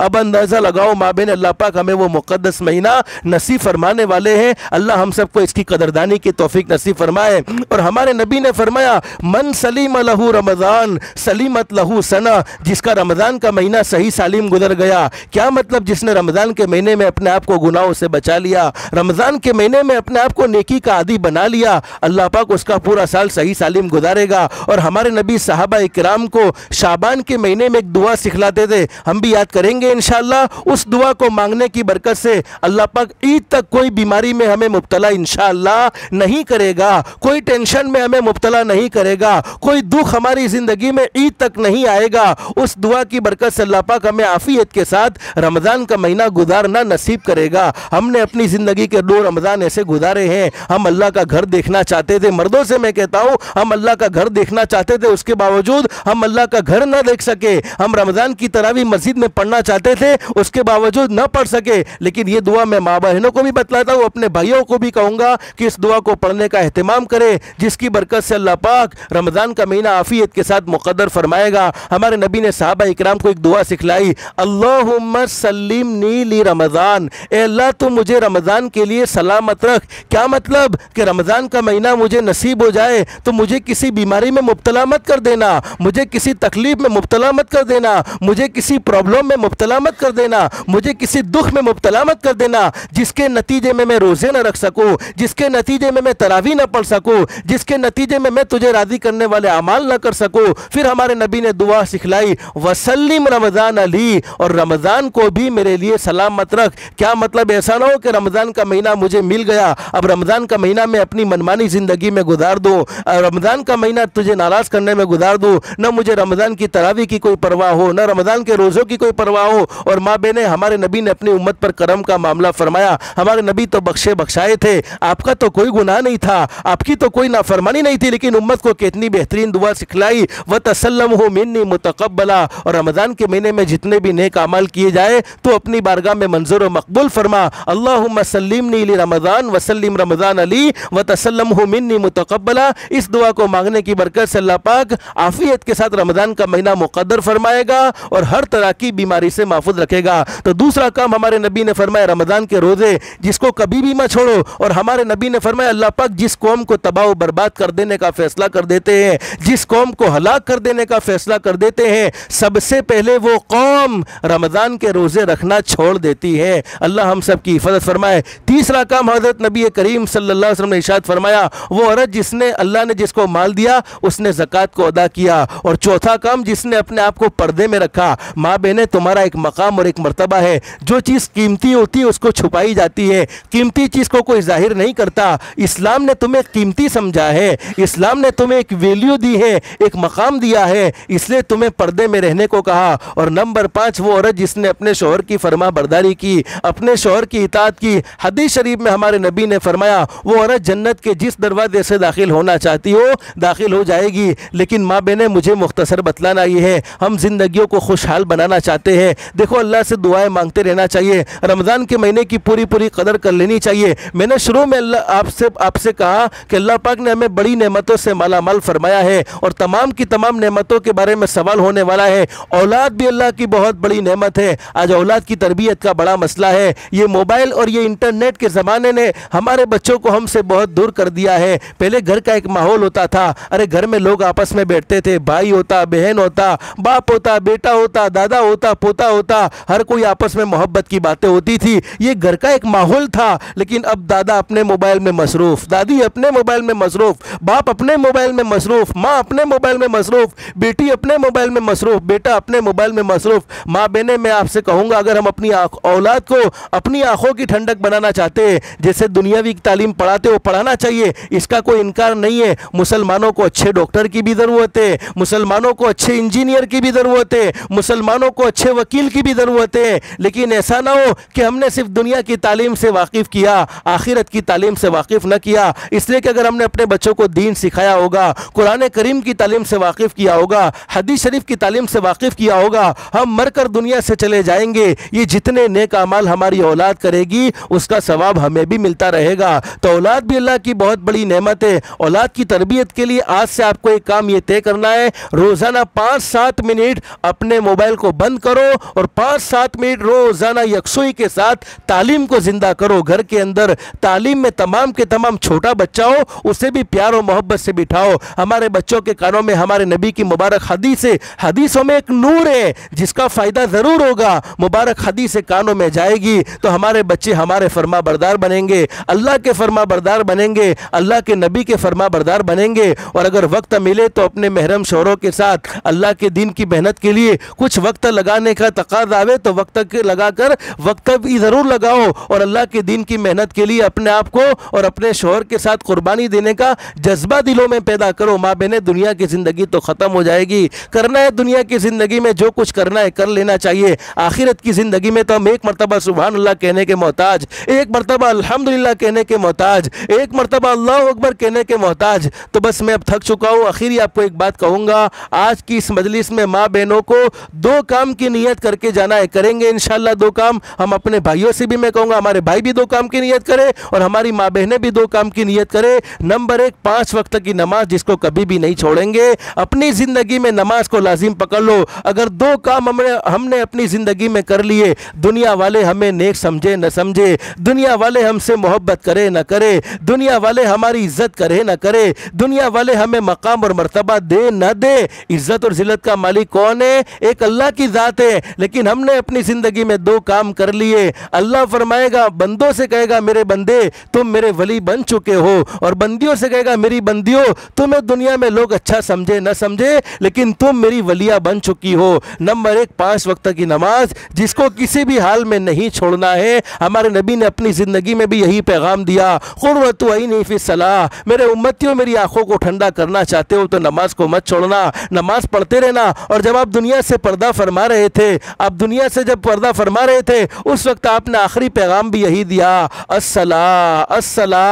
S1: अब अंदाज़ा लगाओ माबेन अल्लाह पाक हमें वो मुक़द्दस महीना नसीब फरमाने वाले हैं। अल्लाह हम सबको इसकी कदरदानी की तौफीक नसीब फरमाए। और हमारे नबी ने फरमाया मन सलीम लहू रमज़ान सलीमत लहू सना, जिसका रमज़ान का महीना सही सालिम गुजर गया। क्या मतलब? जिसने रमज़ान के महीने में अपने आप को गुनाहों से बचा लिया, रमज़ान के महीने में अपने आप को नेकी का आदी बना लिया, अल्लाह पाक उसका पूरा साल सही सालिम गुजारेगा। और हमारे नबी सहाबा इकराम को शाबान के महीने में एक दुआ सिखलाते थे, हम भी याद करेंगे इंशाअल्लाह। उस दुआ को मांगने की बरकत से अल्लाह पाक ईद तक कोई बीमारी में हमें मुब्तला इंशाअल्लाह नहीं करेगा, कोई टेंशन में हमें मुब्तला नहीं करेगा, कोई दुख हमारी ज़िंदगी में ईद तक नहीं आएगा। उस दुआ की बरकत से अल्लाह पाक हमें आफियत के साथ रमज़ान का महीना गुजारना नसीब करेगा। हमने अपनी ज़िंदगी के 2 रमज़ान ऐसे गुजारे हैं, हम अल्लाह का घर देखना चाहते थे, मर्दों से मैं कहता हूँ हम अल्लाह का घर देखना चाहते थे, उसके बावजूद हम अल्लाह का घर ना देख सके। हम रमज़ान की तरावी मस्जिद में पढ़ना चाहते थे, उसके बावजूद ना पढ़ सके। लेकिन ये दुआ मैं माँ बहनों को भी बतलाता हूँ, अपने भाइयों को भी कहूँगा कि इस दुआ को पढ़ने का एहतमाम करें, जिसकी बरकत से अल्लाह पाक रमज़ान का महीना आफियत के साथ मुक़द्दर फरमाएगा। हमारे नबी ने सहाबा इकराम को एक दुआ सिखलाई, अल्लाहुम्मा सल्लिमनी ली रमज़ान, ए अल्लाह तू मुझे रमज़ान के लिए सलामत रख। क्या मतलब? कि रमज़ान का महीना मुझे नसीब हो जाए तो मुझे किसी बीमारी में मुब्तला मत कर देना, मुझे किसी तकलीफ में मुब्तला मत कर देना, मुझे किसी प्रॉब्लम में मुब्तला मत कर देना, मुझे किसी दुख में मुब्तला मत कर देना, जिसके नतीजे में मैं रोज़े न रख सकूं, जिसके नतीजे में मैं तरावी न पढ़ सकूं, जिसके नतीजे में मैं तुझे राज़ी करने वाले अमाल न कर सकूं। फिर हमारे नबी ने दुआ सिखलाई, वसल्लिम रमज़ान अली, और रमज़ान को भी मेरे लिए सलामत रख। क्या मतलब? ऐसा ना हो कि रमज़ान का महीना मुझे मिल गया, अब रमज़ान का महीना मैं अपनी मनमानी ज़िंदगी में गुजार दूँ, रमज़ान का महीना तुझे नाराज़ करने में गुजार दूँ, न मुझे रमज़ान की तरावी की कोई परवाह हो, न रमज़ान के रोज़ों की कोई परवाह हो। और माँ बहने, हमारे नबी ने अपनी उम्मत पर करम का मामला फरमाया। हमारे नबी तो बख्शे बख्शाए थे, आपका तो कोई गुनाह नहीं था, आपकी तो कोई नाफरमानी नहीं थी, लेकिन उम्मत को कितनी बेहतरीन दुआ सिखलाई, व तसल्लमहु मिन्नी मुतक़ब्बला, और रमज़ान के महीने में जितने भी नेक अमाल किए जाए तो अपनी बारगाह में मंजूर व मकबूल फरमा। अल्लाहुम्मा सल्लिमनी ली रमज़ान वसल्लिम रमज़ान अली व तसल्लमहु मिन्नी मुतक़ब्बला। इस दुआ को मांगने की बरकत से अल्लाह पाक आफियत के साथ रमज़ान का महीना मुक़द्दर फरमाएगा और हर तरह की बीमारी से महफूज रखेगा। तो दूसरा काम हमारे नबी ने फरमाया, रमज़ान के रोज़े जिसको कभी भी मत छोड़ो। और हमारे नबी ने फरमाया, अल्लाह पाक जिस कौम को तबाह व बर्बाद कर देने का फैसला कर देते हैं, जिस कौम को हलाक कर देने का फैसला कर देते हैं, सबसे पहले वो कौम रमज़ान के रोज़े रखना छोड़ देती है। अल्लाह हम सब की हिफाजत फरमाए। तीसरा काम हज़रत नबी करीम सल्लल्लाहु अलैहि वसल्लम ने इरशाद फरमाया, वो औरत जिसने अल्लाह ने जिसको माल दिया उसने ज़कात को अदा किया। और चौथा काम, जिसने अपने आप को पर्दे में रखा। माँ बहनें, तुम्हारा एक मकाम और एक मर्तबा है, जो चीज़ कीमती होती है उसको छुपाई जाती है, कीमती चीज़ को कोई जाहिर नहीं करता। इस्लाम ने तुम्हें कीमती समझा है, इस्लाम ने तुम्हें एक वैल्यू दी है, एक मकाम दिया है, इसलिए तुम्हें पर्दे में रहने को कहा। और नंबर 5, वो औरत जिसने अपने शौहर की फरमा बरदारी की, अपने शौहर की इताअत की। हदीस शरीफ में हमारे नबी ने फरमाया, वो औरत जन्नत के जिस दरवाजे से दाखिल होना चाहती हो दाखिल हो जाएगी। लेकिन माँ बहनें, मुझे मुख्तसर बतलाना ये है, हम जिंदगियों को खुशहाल बनाना चाहते हैं। देखो, अल्लाह से दुआएं मांगते रहना चाहिए, रमज़ान के महीने की पूरी पूरी कदर कर लेनी चाहिए। मैंने शुरू में आपसे कहा कि अल्लाह पाक ने हमें बड़ी नेमतों से मालामाल फरमाया है और तमाम की तमाम नेमतों के बारे में सवाल होने वाला है। औलाद भी अल्लाह की बहुत बड़ी नेमत है। आज औलाद की तरबियत का बड़ा मसला है। ये मोबाइल और ये इंटरनेट के ज़माने ने हमारे बच्चों को हमसे बहुत दूर कर दिया है। पहले घर का एक माहौल होता था, अरे घर में लोग आपस में बैठते थे, भाई होता, बहन होता, बाप होता, बेटा होता, दादा होता, पोता होता, हर कोई आपस में मोहब्बत की बातें होती थी। ये घर का एक माहौल था। लेकिन अब दादा अपने मोबाइल में मसरूफ़, दादी अपने मोबाइल में मसरूफ़, बाप अपने मोबाइल में मसरूफ़, माँ अपने मोबाइल में मसरूफ़, बेटी अपने मोबाइल में मसरूफ़, बेटा अपने मोबाइल में मसरूफ़। माँ बहनें, मैं आपसे कहूँगा, अगर हम अपनी औलाद को अपनी आँखों की ठंडक बनाना चाहते हैं, जैसे दुनियावी तालीम पढ़ाते हो पढ़ाना चाहिए, इसका कोई इनकार नहीं है। मुसलमानों को अच्छे डॉक्टर की भी ज़रूरत है, मुसलमानों को अच्छे इंजीनियर की भी ज़रूरत है, मुसलमानों को अच्छे वकील की भी ज़रूरत है। लेकिन ऐसा ना हो कि हमने सिर्फ दुनिया की तालीम से वाकिफ़ किया, आखिरत की तालीम से वाकिफ़ न किया। इसलिए कि अगर हमने अपने बच्चों को दीन सिखाया होगा, कुरान करीम की तालीम से वाकिफ़ किया होगा, हदीस शरीफ की तालीम से वाकिफ़ किया होगा, हम मर कर दुनिया से चले जाएंगे। ये जितने नेक अमाल हमारी औलाद करेगी उसका सवाब हमें भी मिलता रहेगा। तो औलाद भी अल्लाह की बहुत बड़ी नेमत है। औलाद की तरबियत के लिए आज से आपको एक काम ये तय करना है, रोज़ाना 5-7 मिनट अपने मोबाइल को बंद करो और 5-7 मिनट रोज़ाना यकसुई के साथ तालीम को ज़िंदा करो। घर के अंदर तालीम में तमाम के तमाम छोटा बच्चा हो उसे भी प्यार और मोहब्बत से बिठाओ। हमारे बच्चों के कानों में हमारे नबी की मुबारक हदीस है, हदीसों में एक नूर है जिसका फ़ायदा ज़रूर होगा। मुबारक हदीस कानों में जाएगी तो हमारे बच्चे हमारे फरमा बरदार बनेंगे, अल्लाह के फरमा बरदार बनेंगे, अल्लाह के नबी के फरमा बरदार बनेंगे। और अगर वक्त मिले तो अपने महरम शौहरों के साथ अल्लाह के दीन की मेहनत के लिए कुछ वक्त लगाने का तकाज़ा आवे तो वक्त लगाकर वक्त भी ज़रूर लगाओ और अल्लाह के दीन की मेहनत के लिए अपने आप को और अपने शौहर के साथ कुर्बानी देने का जज्बा दिलों में पैदा करो। माँ बहने, दुनिया की ज़िंदगी तो ख़त्म हो जाएगी, करना है दुनिया की ज़िंदगी में जो कुछ करना है कर लेना चाहिए। आखिरत की ज़िंदगी में तो हम एक मरतबा सुभान अल्लाह कहने के मोहताज, एक मरतबा अल्हम्दुलिल्लाह कहने के मोहताज, एक मरतबा अल्लाहु अकबर कहने के मोहताज। तो बस मैं अब थक चुका हूँ। आखिरी आपको एक बात कहूँगा, आज की इस मजलिस में माँ बहनों को 2 काम की नीयत करके जाना है। करेंगे इंशाअल्लाह 2 काम। हम अपने भाइयों से भी मैं कहूँगा हमारे भाई भी 2 काम की नीयत करें और हमारी माँ बहनें भी 2 काम की नीयत करें। नंबर 1, 5 वक्त की नमाज जिसको कभी भी नहीं छोड़ेंगे। अपनी ज़िंदगी में नमाज को लाजिम पकड़ लो। अगर 2 काम हमने अपनी ज़िंदगी में कर लिए, दुनिया वाले हमें नेक समझे न समझे, दुनिया वाले हमसे मोहब्बत करे न करे, दुनिया वाले हमारी इज्जत करे न करे, दुनिया वाले हमें मकाम और मर्तबा दे न दे, इज्जत और जिल्लत का मालिक कौन है? एक अल्लाह की ज़ात है। लेकिन हमने अपनी ज़िंदगी में 2 काम कर लिए। अल्लाह फरमाएगा, बंदों से कहेगा मेरे बंदे तुम मेरे वली बन चुके हो, और बंदियों से कहेगा मेरी बंदियों तुम्हें दुनिया में लोग अच्छा समझे न समझे लेकिन तुम मेरी वलिया बन चुकी हो। नंबर 1, 5 वक्त की नमाज जिसको किसी भी हाल में नहीं छोड़ना है। हमारे नबी ने अपनी ज़िंदगी में भी यही पैगाम दिया, क़ुर्रतु ऐनी फ़ी सलाह, मेरे उम्मतियों मेरी आंखों को ठंडा करना चाहते हो तो नमाज को मत छोड़ना, नमाज पढ़ते रहना। और जब आप दुनिया से पर्दा फरमा रहे थे, आप दुनिया से जब पर्दा फरमा रहे थे उस वक्त आपने आखिरी पैगाम भी यही दिया, अस्सला अस्सला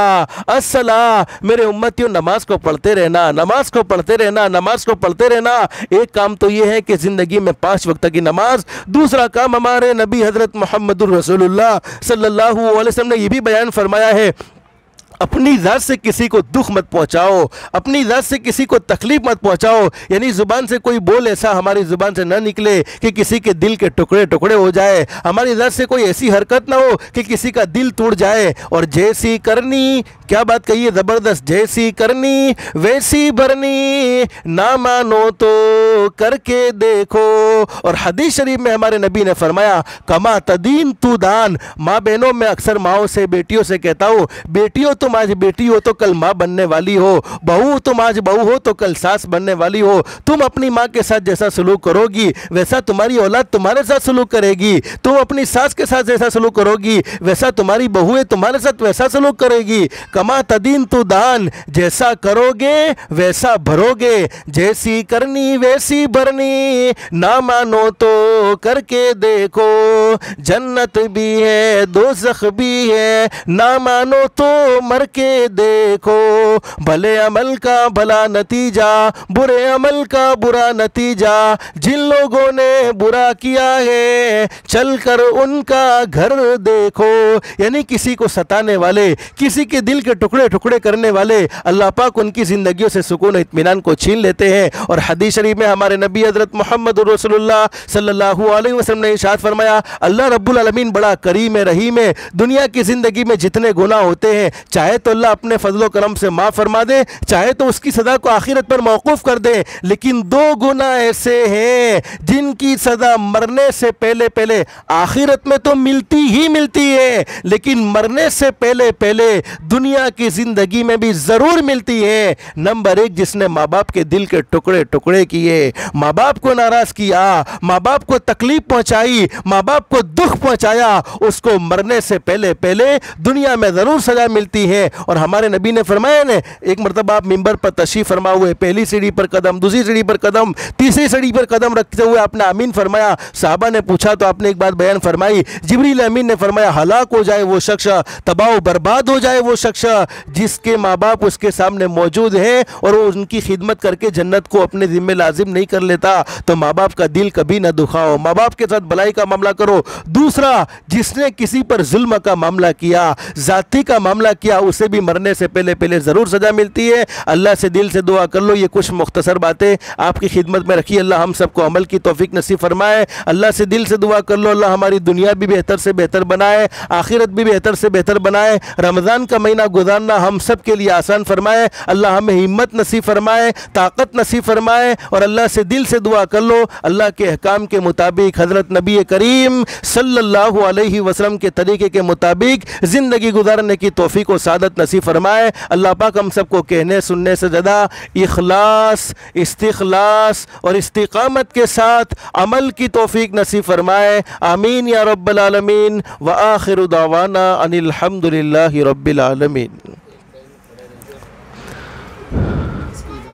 S1: अस्सला, मेरे उम्मतियों नमाज को पढ़ते रहना, नमाज को पढ़ते रहना, नमाज को पढ़ते रहना। एक काम तो ये है कि ज़िंदगी में 5 वक्त की नमाज। दूसरा काम हमारे नबी हज़रत मुहम्मदुर रसूलुल्लाह सल्लल्लाहु अलैहि वसल्लम ने ये भी बयान फरमाया है, अपनी ज़ात से किसी को दुख मत पहुंचाओ, अपनी ज़ात से किसी को तकलीफ मत पहुंचाओ। यानी ज़ुबान से कोई बोल ऐसा हमारी ज़ुबान से न निकले कि किसी के दिल के टुकड़े टुकड़े हो जाए। हमारी ज़ात से कोई ऐसी हरकत ना हो कि किसी का दिल टूट जाए। और जैसी करनी, क्या बात कही है ज़बरदस्त, जैसी करनी वैसी भरनी, ना मानो तो करके देखो। और हदीस शरीफ में हमारे नबी ने फरमाया, कमा तदीन तू दान। माँ बहनों, मैं अक्सर माओं से बेटियों से कहता हूँ, बेटियों तुम आज बेटी हो तो कल माँ बनने वाली हो, बहू तुम आज बहू हो तो कल सास बनने वाली हो। तुम अपनी माँ के साथ जैसा सलूक करोगी वैसा तुम्हारी औलाद तुम्हारे साथ सलूक करेगी। तुम अपनी सास के साथ जैसा सलूक करोगी वैसा तुम्हारी बहुएं तुम्हारे साथ वैसा सलूक करेगी। कमा तदीन तू दान, जैसा करोगे वैसा भरोगे, जैसी करनी वैसी भरनी, ना मानो तो करके देखो। जन्नत भी है दोज़ख भी है, ना मानो तो मर के देखो। भले अमल का भला नतीजा, बुरे अमल का बुरा नतीजा, जिन लोगों ने बुरा किया है चलकर उनका घर देखो। यानी किसी को सताने वाले, किसी के दिल के टुकड़े टुकड़े करने वाले, अल्लाह पाक उनकी ज़िंदगियों से सुकून इत्मीनान को छीन लेते हैं। और हदीस शरीफ में हमारे नबी हज़रत मुहम्मद रसूलुल्लाह सल्लल्लाहु अलैहि वसल्लम ने इरशाद फरमाया, अल्लाह रब्बुल आलमीन बड़ा करीम है, रहीम है। दुनिया की ज़िंदगी में जितने गुनाह होते हैं चाहे तो अल्लाह अपने फजलो करम से माफ़ फरमा दे, चाहे तो उसकी सज़ा को आखिरत पर मौकूफ़ कर दे। लेकिन 2 गुनाह ऐसे हैं जिनकी सज़ा मरने से पहले पहले, आखिरत में तो मिलती ही मिलती है लेकिन मरने से पहले पहले दुनिया की ज़िंदगी में भी ज़रूर मिलती है। नंबर 1, जिसने माँ बाप के दिल के टुकड़े टुकड़े किए, माँ बाप को नाराज़ किया, माँ बाप को तकलीफ पहुँचाई, माँ बाप को दुख पहुँचाया, उसको मरने से पहले पहले दुनिया में ज़रूर सज़ा मिलती है। और हमारे नबी ने फरमाया ने, एक मरतबा आप मिंबर पर तशरीफ़ फरमा हुए, पहली सीढ़ी पर कदम, दूसरी सीढ़ी पर कदम, तीसरी सीढ़ी पर कदम रखते हुए आपने आमीन फरमाया। साहबा ने पूछा तो आपने एक बात बयान फरमाई, जिब्रील अमीन ने फरमाया, हलाक हो जाए वो शख्स, तबाह बर्बाद हो जाए वो शख्स शख्स जिसके माँ बाप उसके सामने मौजूद हैं और वो उनकी खिदमत करके जन्नत को अपने ज़िम्मे लाजिम नहीं कर लेता, तो माँ बाप का दिल कभी ना दुखाओ, माँ बाप के साथ भलाई का मामला करो। दूसरा, जिसने किसी पर जुल्म का मामला किया, जाति का मामला किया, उसे भी मरने से पहले पहले ज़रूर सज़ा मिलती है। अल्लाह से दिल से दुआ कर लो। ये कुछ मुख्तसर बातें आपकी खिदमत में रखी। अल्लाह हम सबको अमल की तौफीक नसीब फरमाए। अल्लाह से दिल से दुआ कर लो, अल्लाह हमारी दुनिया भी बेहतर से बेहतर बनाए, आखिरत भी बेहतर से बेहतर बनाए। रमज़ान का महीना गुजारना हम सब के लिए आसान फरमाए। अल्लाह हमें हिम्मत नसीब फरमाए, ताकत नसीब फरमाए। और अल्लाह से दिल से दुआ कर लो, अल्लाह के अहकाम के मुताबिक, हज़रत नबी करीम सल्लल्लाहु अलैहि वसल्लम के तरीके के मुताबिक ज़िंदगी गुजारने की तौफीक और सादत नसीब फरमाए। अल्लाह पाक हम सबको कहने सुनने से ज़्यादा इखलास, इस्तिखलास और इस्तिकामत के साथ अमल की तौफीक नसीब फरमाए। आमीन या रब्बल आलमीन। व आखिरु दावाना अनिल हम्दुलिल्लाहि रब्बिल आलमीन।